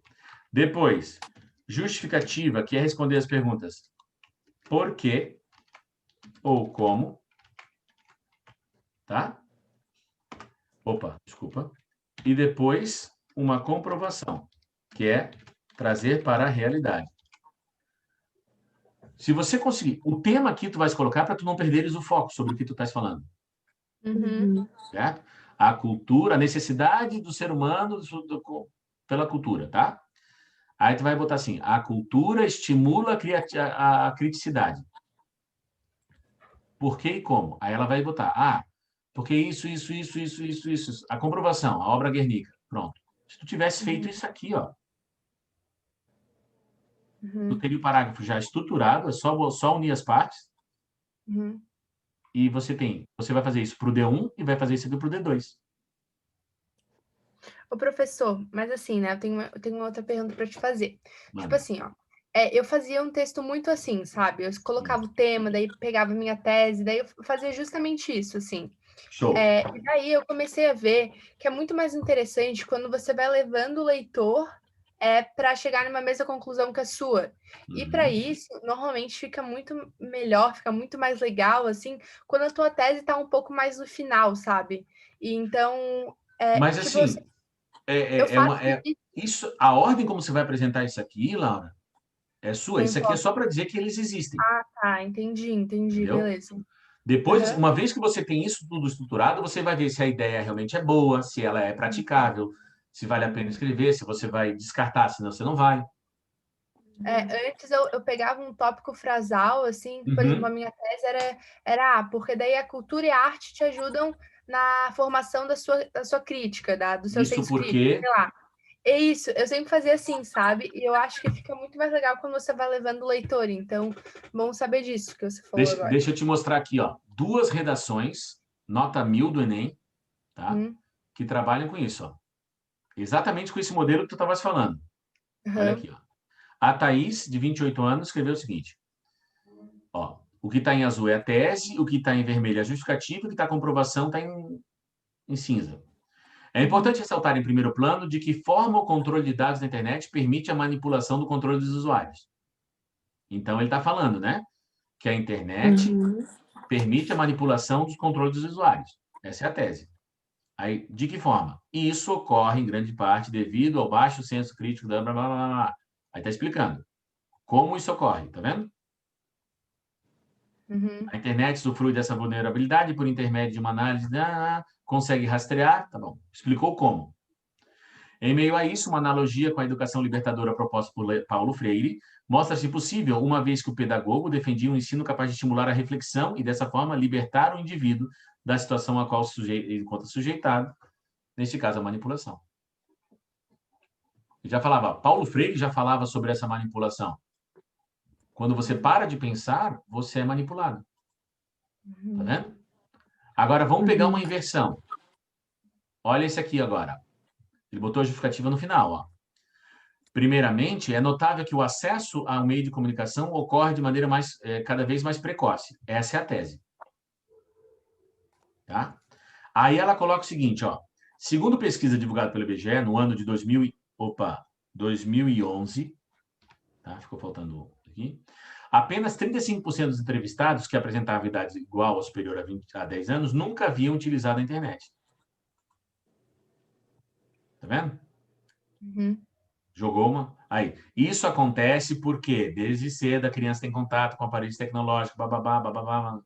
Depois, justificativa, que é responder as perguntas por quê ou como. Tá? Opa, desculpa. E depois, uma comprovação, que é trazer para a realidade. Se você conseguir, o tema aqui tu vais colocar para tu não perderes o foco sobre o que tu estás falando. Certo? A cultura, a necessidade do ser humano pela cultura, tá? Aí tu vai botar assim, a cultura estimula a criticidade. Por que e como? Aí ela vai botar, porque isso. A comprovação, a obra Guernica. Pronto. Se tu tivesse feito isso aqui, ó, tu teria o parágrafo já estruturado, é só unir as partes, e você vai fazer isso para o D1 e vai fazer isso aqui para o D2. Ô, professor, mas assim, né, eu tenho uma outra pergunta para te fazer. Mano. Tipo assim, ó, eu fazia um texto muito assim, sabe? Eu colocava o tema, daí pegava a minha tese, daí eu fazia justamente isso, assim. Show. E daí eu comecei a ver que é muito mais interessante quando você vai levando o leitor para chegar numa mesma conclusão que a sua. E para isso, normalmente fica muito melhor, fica muito mais legal, assim, quando a tua tese está um pouco mais no final, sabe? E então, Mas tipo, assim, eu faço isso, a ordem como você vai apresentar isso aqui, Laura, é sua. não Isso aqui é importa. só para dizer que eles existem. Tá, entendi, Entendeu? beleza. Depois, uma vez que você tem isso tudo estruturado, você vai ver se a ideia realmente é boa, se ela é praticável, se vale a pena escrever, se você vai descartar, senão você não vai. Antes eu pegava um tópico frasal, assim, por exemplo, a minha tese era porque daí a cultura e a arte te ajudam na formação da sua crítica, do seu Isso senso crítico, porque... sei lá. É isso, eu sempre fazia assim, sabe? E eu acho que fica muito mais legal quando você vai levando o leitor. Então, bom saber disso que você falou agora. Deixa eu te mostrar aqui, ó, 2 redações, nota 1000 do Enem, tá? Que trabalham com isso, ó. Exatamente com esse modelo que tu estavas falando. Olha aqui, ó. A Thaís, de 28 anos, escreveu o seguinte. Ó, o que está em azul é a tese, o que está em vermelho é a justificativa, o que está a comprovação está em cinza. É importante ressaltar em primeiro plano de que forma o controle de dados na internet permite a manipulação do controle dos usuários. Então, ele está falando, né? Que a internet permite a manipulação dos controles dos usuários. Essa é a tese. Aí, de que forma? Isso ocorre, em grande parte, devido ao baixo senso crítico da blá, blá, blá, blá. Aí está explicando como isso ocorre, tá vendo? A internet usufrui dessa vulnerabilidade por intermédio de uma análise, consegue rastrear, tá bom. Explicou como. Em meio a isso, uma analogia com a educação libertadora proposta por Paulo Freire mostra-se possível, uma vez que o pedagogo defendia um ensino capaz de estimular a reflexão e, dessa forma, libertar o indivíduo da situação a qual ele encontra sujeitado, neste caso, a manipulação. Paulo Freire já falava sobre essa manipulação. Quando você para de pensar, você é manipulado. Tá vendo? Agora, vamos pegar uma inversão. Olha esse aqui agora. Ele botou a justificativa no final, ó. Primeiramente, é notável que o acesso ao meio de comunicação ocorre de maneira cada vez mais precoce. Essa é a tese. Tá? Aí ela coloca o seguinte, ó. Segundo pesquisa divulgada pelo IBGE, no ano de 2011, tá? Ficou faltando aqui. Apenas 35% dos entrevistados que apresentavam idade igual ou superior a 10 anos nunca haviam utilizado a internet. Tá vendo? Uhum. Jogou uma. Aí. Isso acontece porque desde cedo a criança tem contato com aparelhos tecnológicos, bababá, bababá.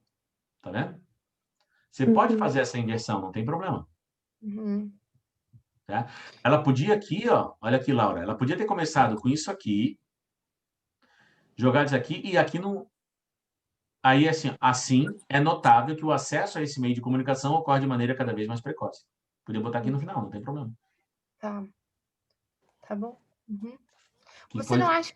Tá vendo? Você pode fazer essa inversão, não tem problema. Uhum. Tá? Ela podia aqui, ó, olha aqui, Laura, ela podia ter começado com isso aqui, jogar isso aqui e aqui no. Aí, assim é notável que o acesso a esse meio de comunicação ocorre de maneira cada vez mais precoce. Podia botar aqui no final, não tem problema. Tá. Tá bom. Uhum. Que Você foi... não acha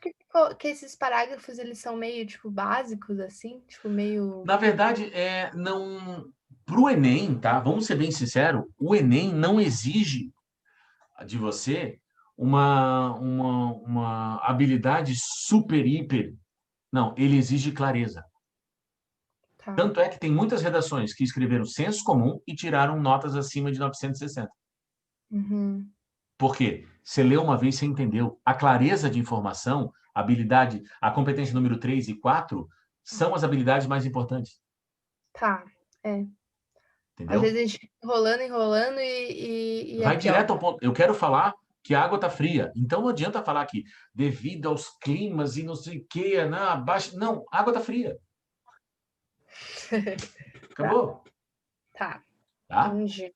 que esses parágrafos, eles são meio, tipo, básicos, assim? Tipo, meio... Na verdade, não... Para o Enem, tá? Vamos ser bem sinceros, o Enem não exige de você uma habilidade super, hiper. Não, ele exige clareza. Tá. Tanto é que tem muitas redações que escreveram senso comum e tiraram notas acima de 960. Uhum. Por quê? Você leu uma vez, você entendeu. A clareza de informação, a habilidade, a competência número 3 e 4 são as habilidades mais importantes. Tá. É. Às Entendeu? vezes a gente fica enrolando e Vai aqui, ó. direto ao ponto. Eu quero falar que a água está fria. Então não adianta falar que devido aos climas e não sei o quê, não, abaixo. Não, a água está fria. Acabou. Tá. Tá? Entendi.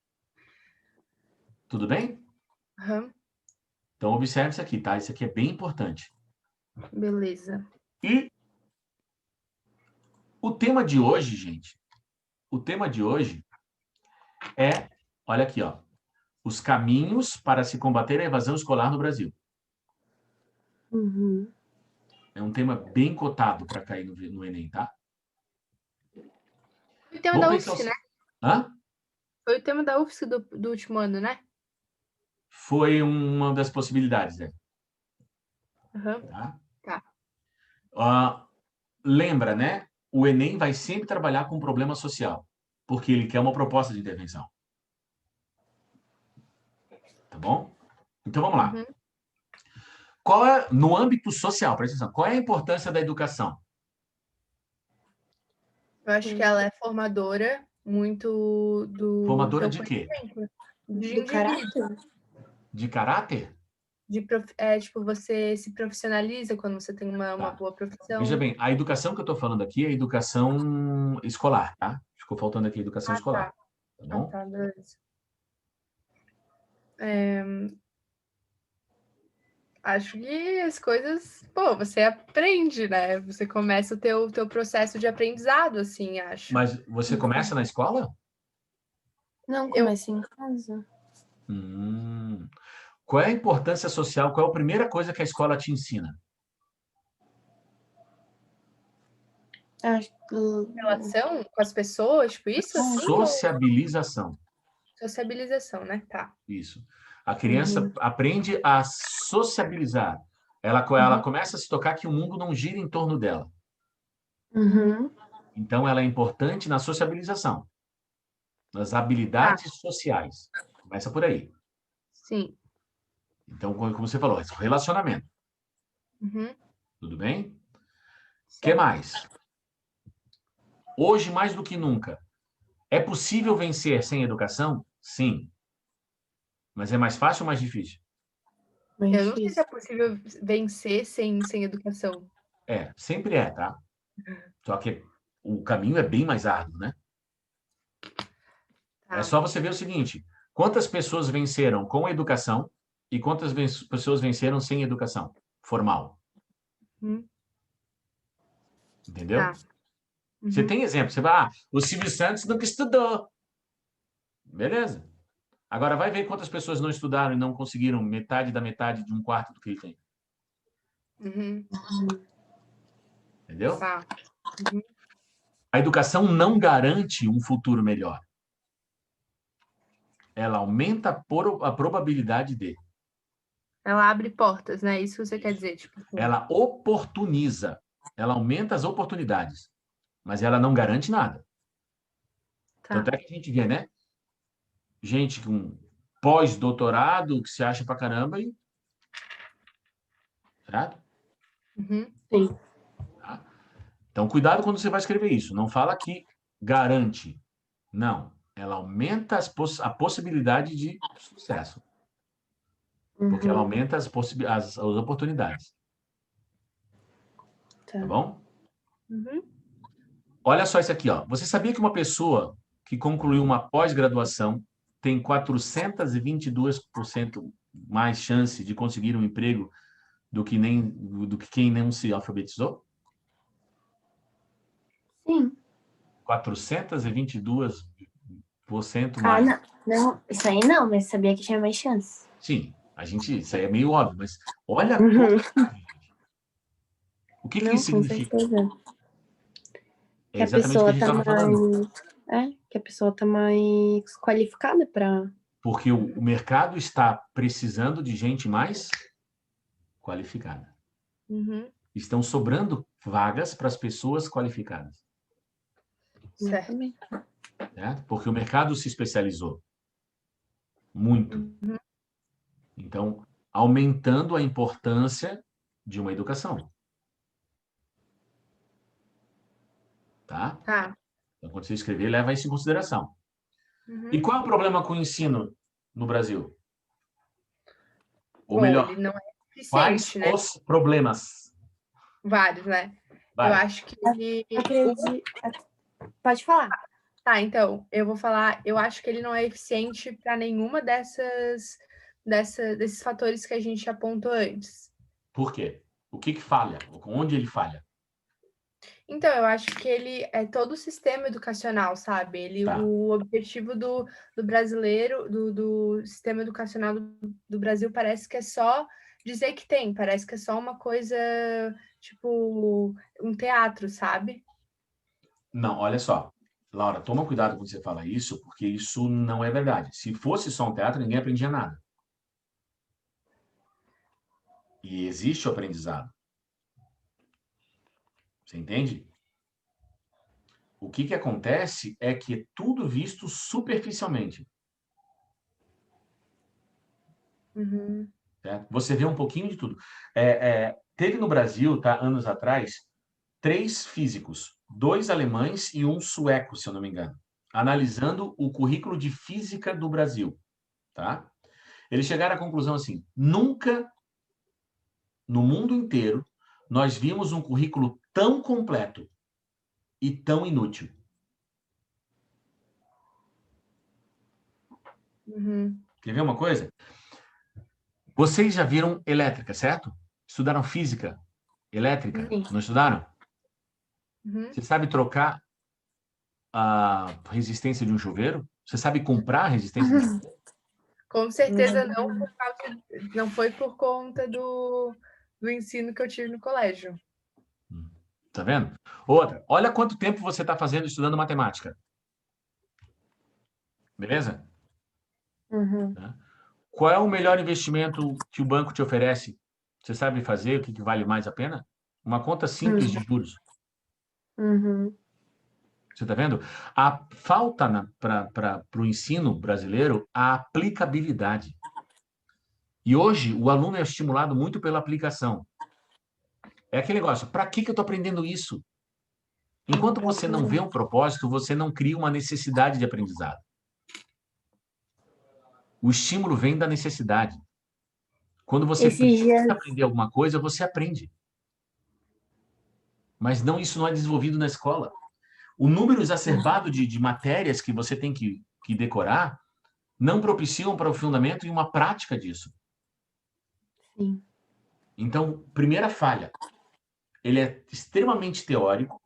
Tudo bem? Uhum. Então observe isso aqui, tá? Isso aqui é bem importante. Beleza. E o tema de hoje, gente, o tema de hoje é, olha aqui, ó, os caminhos para se combater a evasão escolar no Brasil. Uhum. É um tema bem cotado para cair no Enem, tá? Foi o tema Vamos da pensar UFSC, né? Hã? Foi o tema da UFSC do último ano, né? Foi uma das possibilidades, né? Uhum. Tá? Tá. Lembra, né? O Enem vai sempre trabalhar com problema social, porque ele quer uma proposta de intervenção. Tá bom? Então vamos lá. Uhum. Qual é, no âmbito social, presta atenção, qual é a importância da educação? Eu acho que ela é formadora muito do Formadora teu de quê? conhecimento, de Do indivíduo. caráter? De caráter? Tipo, você se profissionaliza quando você tem uma Tá. boa Veja profissão. bem, a educação que eu estou falando aqui é a educação escolar, tá? Ficou faltando aqui a educação Ah, escolar, tá. tá Ah, bom? tá, beleza. Acho que as coisas, pô, você aprende, né? Você começa o teu processo de aprendizado, assim, acho. Mas você começa na escola? Não, Eu, começa em casa. Hum. Qual é a importância social? Qual é a primeira coisa que a escola te ensina? Acho que... relação com as pessoas, tipo isso, assim, ou Sociabilização. sociabilização, né? Tá. Isso. A criança Uhum. aprende a sociabilizar. Ela Uhum. começa a se tocar que o mundo não gira em torno dela. Uhum. Então, ela é importante na sociabilização, nas Tá, habilidades sociais. Começa por aí. sim. Então, como você falou, relacionamento. Uhum. Tudo bem? O que Certo. mais? Hoje, mais do que nunca, é possível vencer sem educação? Sim. Mas é mais fácil ou mais difícil? Mais Eu não sei se é difícil. possível vencer sem educação. Sempre é, tá? Só que o caminho é bem mais árduo, né? É Tá. só você ver o seguinte: quantas pessoas venceram com educação e quantas pessoas venceram sem educação formal? Uhum. Entendeu? Tá. Você Uhum. tem exemplo, você vai, o Silvio Santos nunca estudou. Beleza. Agora vai ver quantas pessoas não estudaram e não conseguiram metade da metade de um quarto do que ele tem. Uhum. Entendeu? Tá. Uhum. A educação não garante um futuro melhor. Ela aumenta a probabilidade de. Ela abre portas, né? Isso que você quer dizer, tipo assim. Ela oportuniza. Ela aumenta as oportunidades. Mas ela não garante nada. Tá. Tanto é que a gente vê, né? Gente com pós-doutorado, que você acha pra caramba, e... certo? Uhum. Sim. Tá? Então, cuidado quando você vai escrever isso. Não fala que garante. Não. Ela aumenta a possibilidade de sucesso. Porque ela aumenta as oportunidades. Tá bom? Uhum. Olha só isso aqui, ó. Você sabia que uma pessoa que concluiu uma pós-graduação tem 422% mais chance de conseguir um emprego do que quem não se alfabetizou? Sim. 422% Ah, mais. não. Não, isso aí não, mas sabia que tinha mais chance. Sim, isso aí é meio óbvio, mas olha a Uhum. probabilidade. O que Não, isso com significa? certeza. É Que a exatamente o que a pessoa gente tá estava falando. que a pessoa tá mais qualificada para. Porque o mercado está precisando de gente mais qualificada. Uhum. Estão sobrando vagas para as pessoas qualificadas. Certo. Né? Porque o mercado se especializou muito. Uhum. Então, aumentando a importância de uma educação. Tá? Tá. Então, quando você escrever, leva isso em consideração. Uhum. E qual é o problema com o ensino no Brasil? Ou Bom, melhor, ele não é quais eficiente, né? os problemas? Vários, né? Eu Vai. acho que ele. Pode falar. Tá, então, eu vou falar. Eu acho que ele não é eficiente para nenhuma desses fatores que a gente apontou antes. Por quê? O que falha? Onde ele falha? Então, eu acho que ele é todo o sistema educacional, sabe? Tá. O objetivo do brasileiro, do sistema educacional do Brasil, parece que é só dizer que tem, parece que é só uma coisa, tipo, um teatro, sabe? Não, olha só. Laura, toma cuidado quando você fala isso, porque isso não é verdade. Se fosse só um teatro, ninguém aprendia nada. E existe o aprendizado. Você entende? O que acontece é que é tudo visto superficialmente. Uhum. Certo? Você vê um pouquinho de tudo. Teve no Brasil, tá, anos atrás, 3 físicos, 2 alemães e um sueco, se eu não me engano, analisando o currículo de física do Brasil. Tá? Eles chegaram à conclusão assim: nunca no mundo inteiro nós vimos um currículo tão completo e tão inútil. Uhum. Quer ver uma coisa? Vocês já viram elétrica, certo? Estudaram física elétrica? Sim. Não estudaram? Uhum. Você sabe trocar a resistência de um chuveiro? Você sabe comprar a resistência de um chuveiro? Com certeza não foi por conta do ensino que eu tive no colégio. Tá vendo? Outra, olha quanto tempo você está fazendo estudando matemática. Beleza? Uhum. Tá? Qual é o melhor investimento que o banco te oferece? Você sabe fazer o que vale mais a pena? Uma conta simples de juros. Uhum. Você está vendo? A falta para o ensino brasileiro a aplicabilidade. E hoje o aluno é estimulado muito pela aplicação. É aquele negócio, para que eu estou aprendendo isso? Enquanto você não vê um propósito, você não cria uma necessidade de aprendizado. O estímulo vem da necessidade. Quando você Esses precisa dias. aprender alguma coisa, você aprende. Mas não, isso não é desenvolvido na escola. O número exacerbado de matérias que você tem que decorar não propiciam um aprofundamento e uma prática disso. Sim. Então, primeira falha, ele é extremamente teórico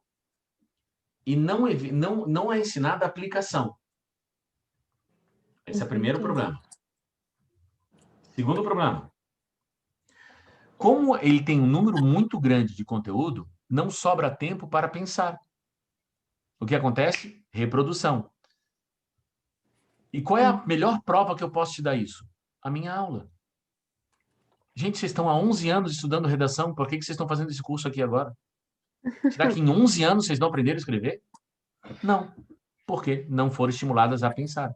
e não é ensinada a aplicação. Esse é o primeiro problema. Segundo problema, como ele tem um número muito grande de conteúdo, não sobra tempo para pensar. O que acontece? Reprodução. E qual é a melhor prova que eu posso te dar isso? A minha aula. Gente, vocês estão há 11 anos estudando redação, por que vocês estão fazendo esse curso aqui agora? Será que em 11 anos vocês não aprenderam a escrever? Não. Porque não foram estimuladas a pensar.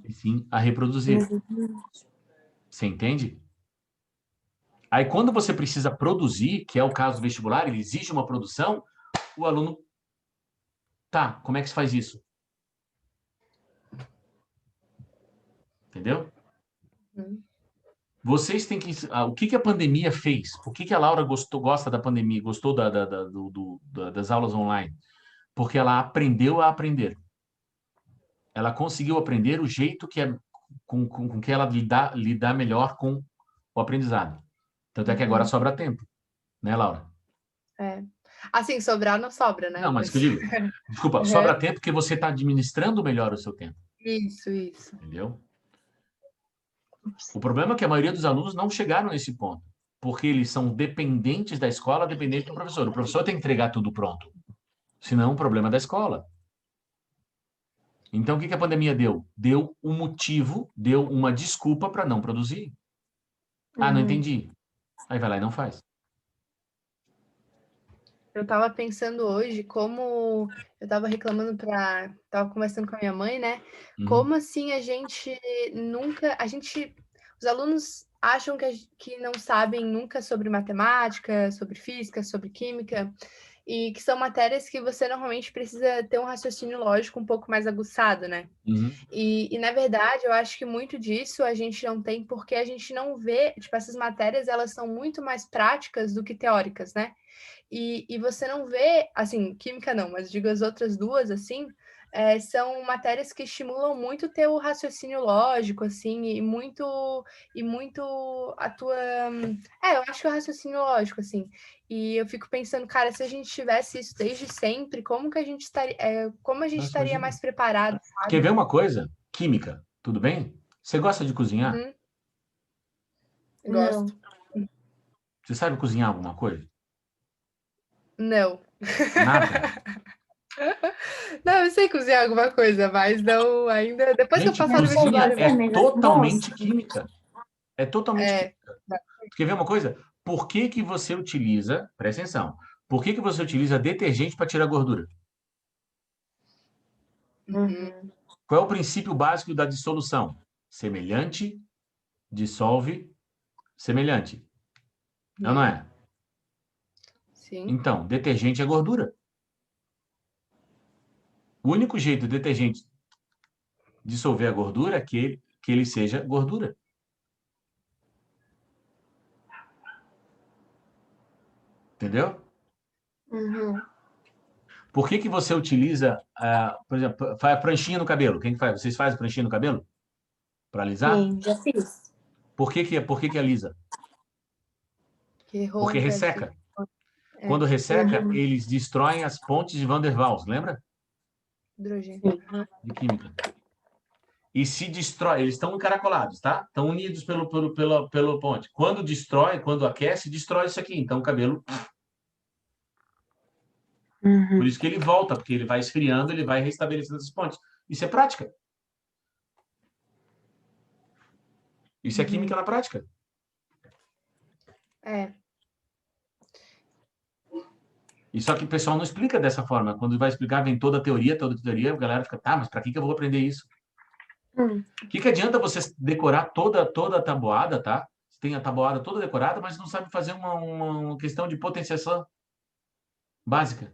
e sim a reproduzir. Você entende? Aí, quando você precisa produzir, que é o caso do vestibular, ele exige uma produção, o aluno... Tá, como é que se faz isso? Entendeu? Vocês têm que... O que a pandemia fez? O que a Laura gosta da pandemia, gostou das aulas online? Porque ela aprendeu a aprender. Ela conseguiu aprender o jeito que é, com que ela lidar melhor com o aprendizado. Tanto é que agora sobra tempo. Né, Laura? É. Assim, sobrar não sobra, né? Não, mas que eu digo, desculpa, sobra tempo porque você está administrando melhor o seu tempo. Isso. Entendeu? O problema é que a maioria dos alunos não chegaram nesse ponto, porque eles são dependentes da escola, dependentes do professor. O professor tem que entregar tudo pronto. Senão, é um problema da escola. Então, o que a pandemia deu? Deu um motivo, deu uma desculpa para não produzir. Ah, não entendi. Aí vai lá e não faz. Eu tava pensando hoje como eu tava reclamando tava conversando com a minha mãe, né? Como assim os alunos acham que não sabem nunca sobre matemática, sobre física, sobre química, e que são matérias que você normalmente precisa ter um raciocínio lógico um pouco mais aguçado, né? E na verdade, eu acho que muito disso a gente não tem porque a gente não vê, tipo, essas matérias, elas são muito mais práticas do que teóricas, né? E você não vê, assim, química não, mas digo as outras duas, assim, são matérias que estimulam muito o teu raciocínio lógico, assim, e muito a tua... eu acho que é o raciocínio lógico, assim. E eu fico pensando, cara, se a gente tivesse isso desde sempre, como a gente estaria mais preparado, sabe? Quer ver uma coisa? Química, tudo bem? Você gosta de cozinhar? Gosto. Você sabe cozinhar alguma coisa? Não. Nada? Não, eu sei cozinhar alguma coisa, mas não ainda. Depois Gente, que eu passar no cozinha vestibular, é totalmente química. É totalmente química. Quer ver uma coisa? Por que você utiliza, presta atenção, por que você utiliza detergente para tirar gordura? Qual é o princípio básico da dissolução? Semelhante, dissolve, semelhante. Não é? Sim. Então, detergente é gordura. O único jeito do detergente dissolver a gordura é que ele seja gordura. Entendeu? Por que você utiliza, por exemplo, faz pranchinha no cabelo? Quem faz? Vocês fazem pranchinha no cabelo? Para alisar? Sim, já fiz. Por que alisa? Porque rompe resseca. Quando resseca, eles destroem as pontes de Van der Waals, lembra? hidrogênio. De química. E se destrói, eles estão encaracolados, tá? Estão unidos pelo ponte. Quando destrói, quando aquece, destrói isso aqui. Então o cabelo... Por isso que ele volta, porque ele vai esfriando, ele vai restabelecendo as pontes. Isso é prática. Isso é química na prática. E só que o pessoal não explica dessa forma. Quando vai explicar, vem toda a teoria, a galera fica, tá, mas para que eu vou aprender isso? O que adianta você decorar toda a tabuada, tá? Você tem a tabuada toda decorada, mas não sabe fazer uma questão de potenciação básica.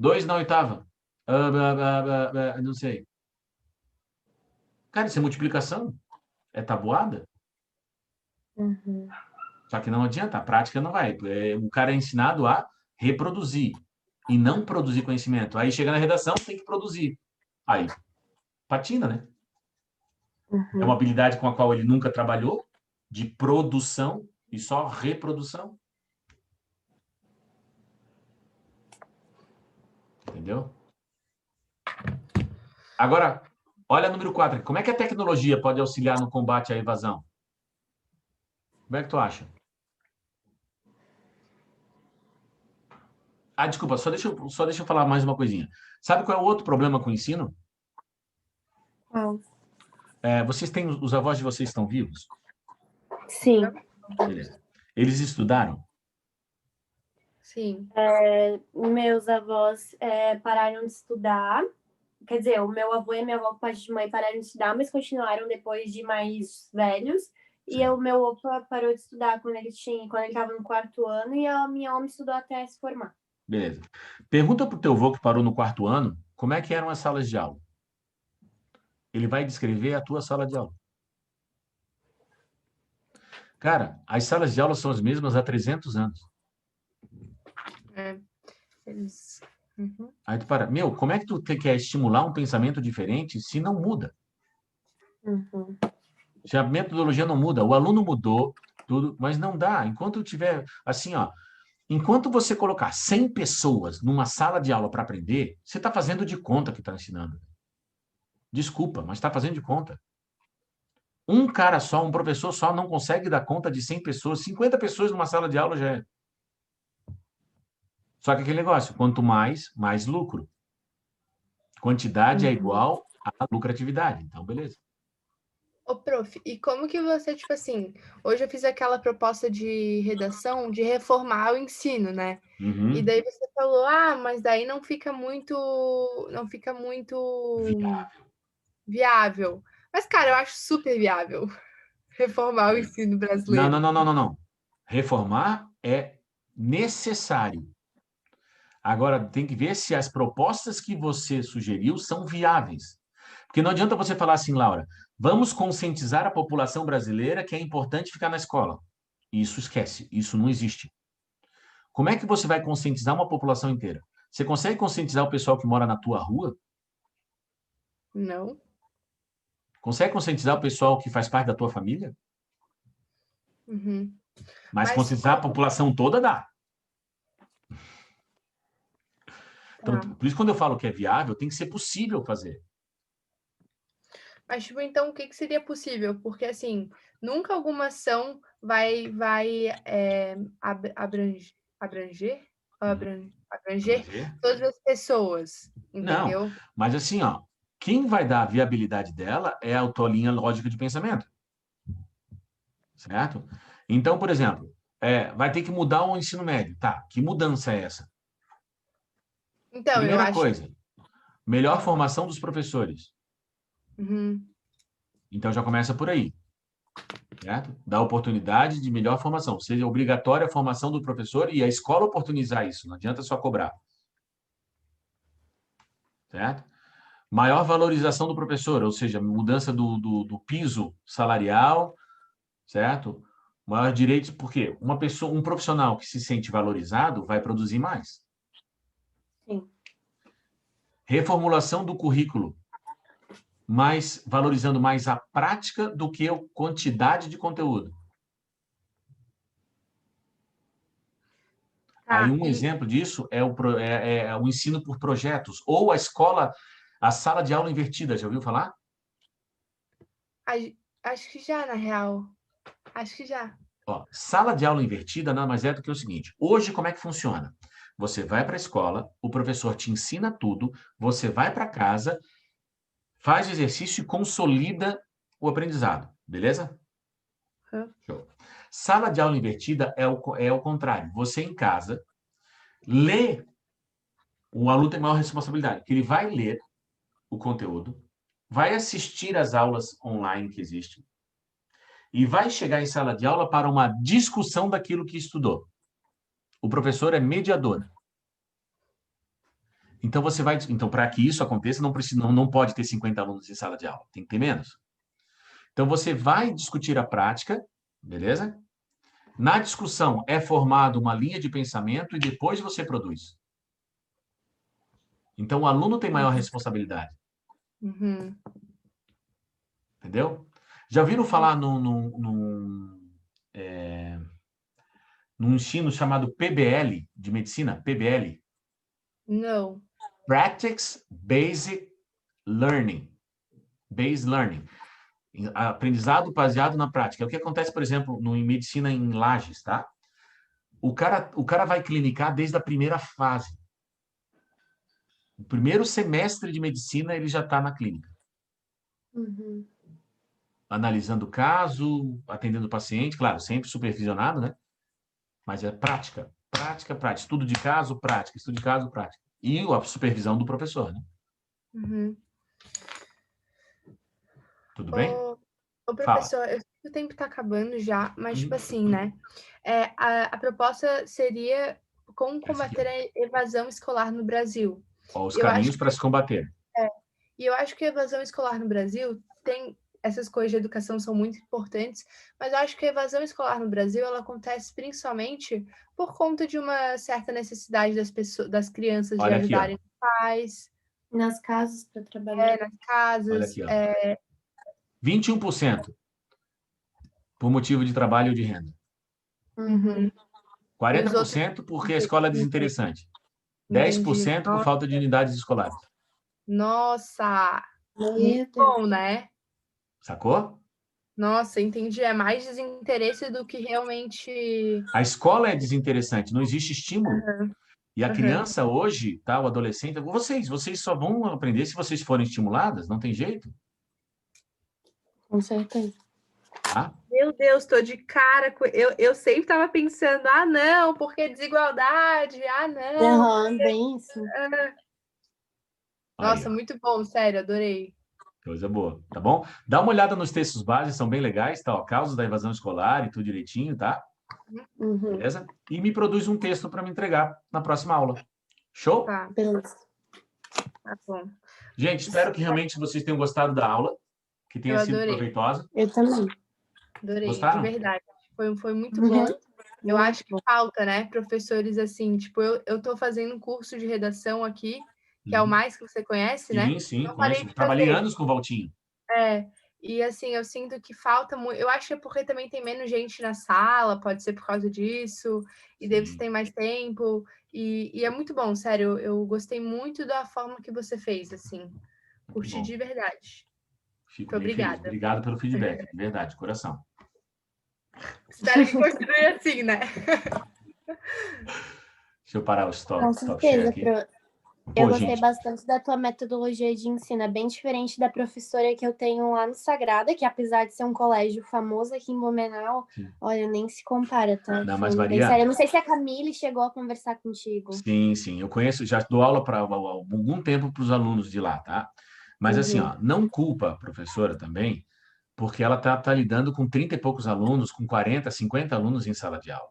2 na oitava. Não sei. Cara, isso é multiplicação. É tabuada. Só que não adianta, a prática não vai. O cara é ensinado a reproduzir e não produzir conhecimento. Aí chega na redação, tem que produzir. Aí, patina, né? É uma habilidade com a qual ele nunca trabalhou, de produção e só reprodução. Entendeu? Agora, olha o número 4. Como é que a tecnologia pode auxiliar no combate à evasão? Como é que tu acha? Ah, desculpa, só deixa eu falar mais uma coisinha. Sabe qual é o outro problema com o ensino? Vocês têm, os avós de vocês estão vivos? Sim. Beleza. Eles estudaram? Sim. Meus avós pararam de estudar, quer dizer, o meu avô e a minha avó, por parte de mãe, pararam de estudar, mas continuaram depois de mais velhos. E Sim. o meu opa parou de estudar quando ele estava no 4º ano, e a minha oma estudou até se formar. Beleza. Pergunta para o teu avô que parou no 4º ano, como é que eram as salas de aula? Ele vai descrever a tua sala de aula. Cara, as salas de aula são as mesmas há 300 anos. Eles... Uhum. Aí tu para, meu, como é que tu quer estimular um pensamento diferente se não muda? Uhum. Se a metodologia não muda, o aluno mudou tudo, mas não dá. Enquanto tiver, assim, ó, enquanto você colocar 100 pessoas numa sala de aula para aprender, você está fazendo de conta que está ensinando. Desculpa, mas está fazendo de conta. Um cara só, um professor só, não consegue dar conta de 100 pessoas. 50 pessoas numa sala de aula já é. Só que aquele negócio, quanto mais, mais lucro. Quantidade é igual a lucratividade. Então, beleza. Ô, prof, e como que você, tipo assim, hoje eu fiz aquela proposta de redação de reformar o ensino, né? Uhum. E daí você falou, mas daí não fica muito viável. Mas, cara, eu acho super viável reformar o ensino Não, não, brasileiro. não, não, não, não. Reformar é necessário. Agora, tem que ver se as propostas que você sugeriu são viáveis. Porque não adianta você falar assim, Laura, vamos conscientizar a população brasileira que é importante ficar na escola. Isso esquece, isso não existe. Como é que você vai conscientizar uma população inteira? Você consegue conscientizar o pessoal que mora na tua rua? Não? Consegue conscientizar o pessoal que faz parte da tua família? Uhum. Mas Mas, conscientizar a população toda dá. Então, tá. por isso, quando eu falo que é viável, tem que ser possível fazer. Mas, tipo, então, o que que seria possível? Porque, assim, nunca alguma ação vai abranger, Uhum. abranger Abranger? todas as pessoas, Não, entendeu? mas assim, ó, quem vai dar a viabilidade dela é a tua linha lógica de pensamento, certo? Então, por exemplo, vai ter que mudar o ensino médio. Tá, que mudança é essa? Então, eu Primeira acho. coisa, melhor formação dos professores. Uhum. Então, já começa por aí, certo? Dá oportunidade de melhor formação. Seja obrigatória a formação do professor e a escola oportunizar isso, não adianta só cobrar, certo? Maior valorização do professor, ou seja, mudança do piso salarial, certo? Maior direitos, porque uma pessoa, um profissional que se sente valorizado vai produzir mais. Sim. Reformulação do currículo, mais valorizando mais a prática do que a quantidade de conteúdo. Aí Tá, um exemplo disso é o ensino por projetos, ou a escola, a sala de aula invertida, já ouviu falar? acho que já, na real. Acho que já. Ó, sala de aula invertida nada mais é do que o seguinte: hoje, como é que funciona? Você vai para a escola, o professor te ensina tudo, você vai para casa, faz o exercício e consolida o aprendizado, beleza? Hã? Show. Sala de aula invertida é o contrário. Você em casa lê, o aluno tem maior responsabilidade, que ele vai ler o conteúdo, vai assistir às aulas online que existem e vai chegar em sala de aula para uma discussão daquilo que estudou. O professor é mediador. Então você vai, então para que isso aconteça, não pode ter 50 alunos em sala de aula, tem que ter menos. Então você vai discutir a prática, beleza? Na discussão é formada uma linha de pensamento e depois você produz. Então o aluno tem maior responsabilidade, Uhum. entendeu? Já ouviram falar num ensino chamado PBL de medicina? PBL? Não. Practice Basic Learning. Base Learning. Aprendizado baseado na prática. O que acontece, por exemplo, em medicina em Lages, tá? O cara vai clinicar desde a primeira fase. O primeiro semestre de medicina ele já está na clínica. Uhum. Analisando o caso, atendendo o paciente, claro, sempre supervisionado, né? Mas é prática, prática, prática. Estudo de caso, prática. Estudo de caso, prática. E a supervisão do professor, né? Uhum. Tudo bem? Ô, professor, eu sei que o tempo está acabando já, mas, tipo assim, né? A proposta seria como combater a evasão escolar no Brasil. Ó, os Eu acho caminhos para se combater. E eu acho que a evasão escolar no Brasil tem essas coisas de educação são muito importantes, mas eu acho que a evasão escolar no Brasil ela acontece principalmente por conta de uma certa necessidade das pessoas, das crianças de Olha aqui, ó. ajudarem os pais, Nas casas para trabalhar. nas Olha casas. aqui, ó. 21% por motivo de trabalho ou de renda. Uhum. 40% porque a escola é desinteressante. 10% por falta de unidades escolares. Nossa, Meu muito Deus. bom, né? Sacou? Nossa, entendi. É mais desinteresse do que realmente. A escola é desinteressante, não existe estímulo. E a criança hoje, tá, o adolescente, vocês só vão aprender se vocês forem estimuladas, não tem jeito. Com certeza. Tá? Meu Deus, tô de cara com. Eu sempre tava pensando, ah, não, porque desigualdade, ah, não. Bem isso. Nossa, Aí, muito bom, sério, adorei. coisa boa, tá bom? Dá uma olhada nos textos básicos, são bem legais, tá? Ó, causas da evasão escolar e tudo direitinho, tá? Uhum. Beleza? E me produz um texto para me entregar na próxima aula. Show? Tá, Beleza. tá bom. Gente, espero que realmente vocês tenham gostado da aula, que tenha Eu sido adorei, proveitosa. Eu também. adorei, de Gostaram? verdade. Foi muito Uhum. bom. Eu Muito acho que bom. falta, né, professores assim, tipo, eu tô fazendo um curso de redação aqui, que é o Mais que você conhece, né? Sim, Não parei conheço. de Trabalhei fazer. anos com o Valtinho. E assim, eu sinto que falta muito. Eu acho que é porque também tem menos gente na sala, pode ser por causa disso, e daí você Sim. tem mais tempo. E é muito bom, sério. Eu gostei muito da forma que você fez, assim. Curti Bom, de verdade. fico Muito bem feliz. obrigada. Obrigado pelo feedback, de verdade, de coração. Espero que continue assim, né? Deixa eu parar o Com stop share certeza, aqui. Eu Pô, gostei gente, bastante da tua metodologia de ensino, é bem diferente da professora que eu tenho lá no Sagrada, que apesar de ser um colégio famoso aqui em Blumenau, sim. olha, nem se compara, tá? Não, mas Falando bem Maria, sério. Eu não sei se a Camille chegou a conversar contigo. sim, eu conheço, já dou aula para algum tempo para os alunos de lá, tá? Mas assim, Uhum. ó, não culpa a professora também, porque ela tá lidando com 30 e poucos alunos, com 40, 50 alunos em sala de aula.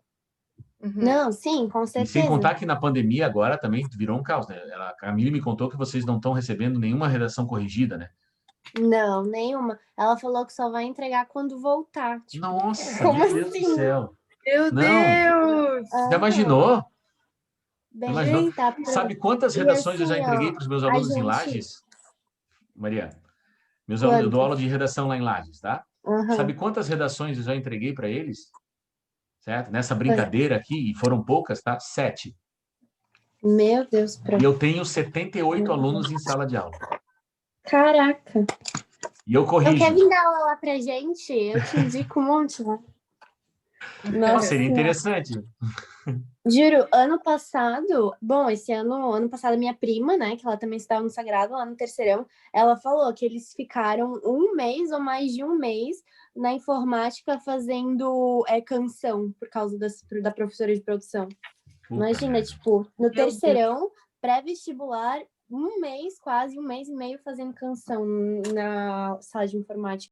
Não, sim, com E sem certeza. contar que na pandemia agora também virou um caos, né? A Camille me contou que vocês não estão recebendo nenhuma redação corrigida, né? Não, nenhuma. Ela falou que só vai entregar quando voltar. Tipo, Nossa, como meu Deus do assim? céu. Meu Não, Deus! já Aham. imaginou? Já imaginou? Bem, tá Sabe pronto. quantas E redações eu já assim, entreguei ó, para os meus a alunos em gente. Lages? Maria, meus alunos, eu dou Quantas? aula de redação lá em Lages, tá? Sabe Aham. quantas redações eu já entreguei para eles? Certo? Nessa Quantas? brincadeira aqui, e foram poucas, tá? 7. Meu Deus, E pronto. eu tenho 78 alunos em sala de aula. Caraca. E eu Não quer corrijo. vir dar aula lá pra gente? Eu te indico um monte lá. Nossa Seria Senhora. interessante. Juro, ano passado, bom, ano passado, minha prima, né, que ela também estava no Sagrado, lá no terceirão, ela falou que eles ficaram um mês ou mais de um mês na informática fazendo canção, por causa da professora de produção. Puta Imagina, merda. tipo, no Meu Deus. terceirão, pré-vestibular, um mês, quase um mês e meio fazendo canção na sala de informática.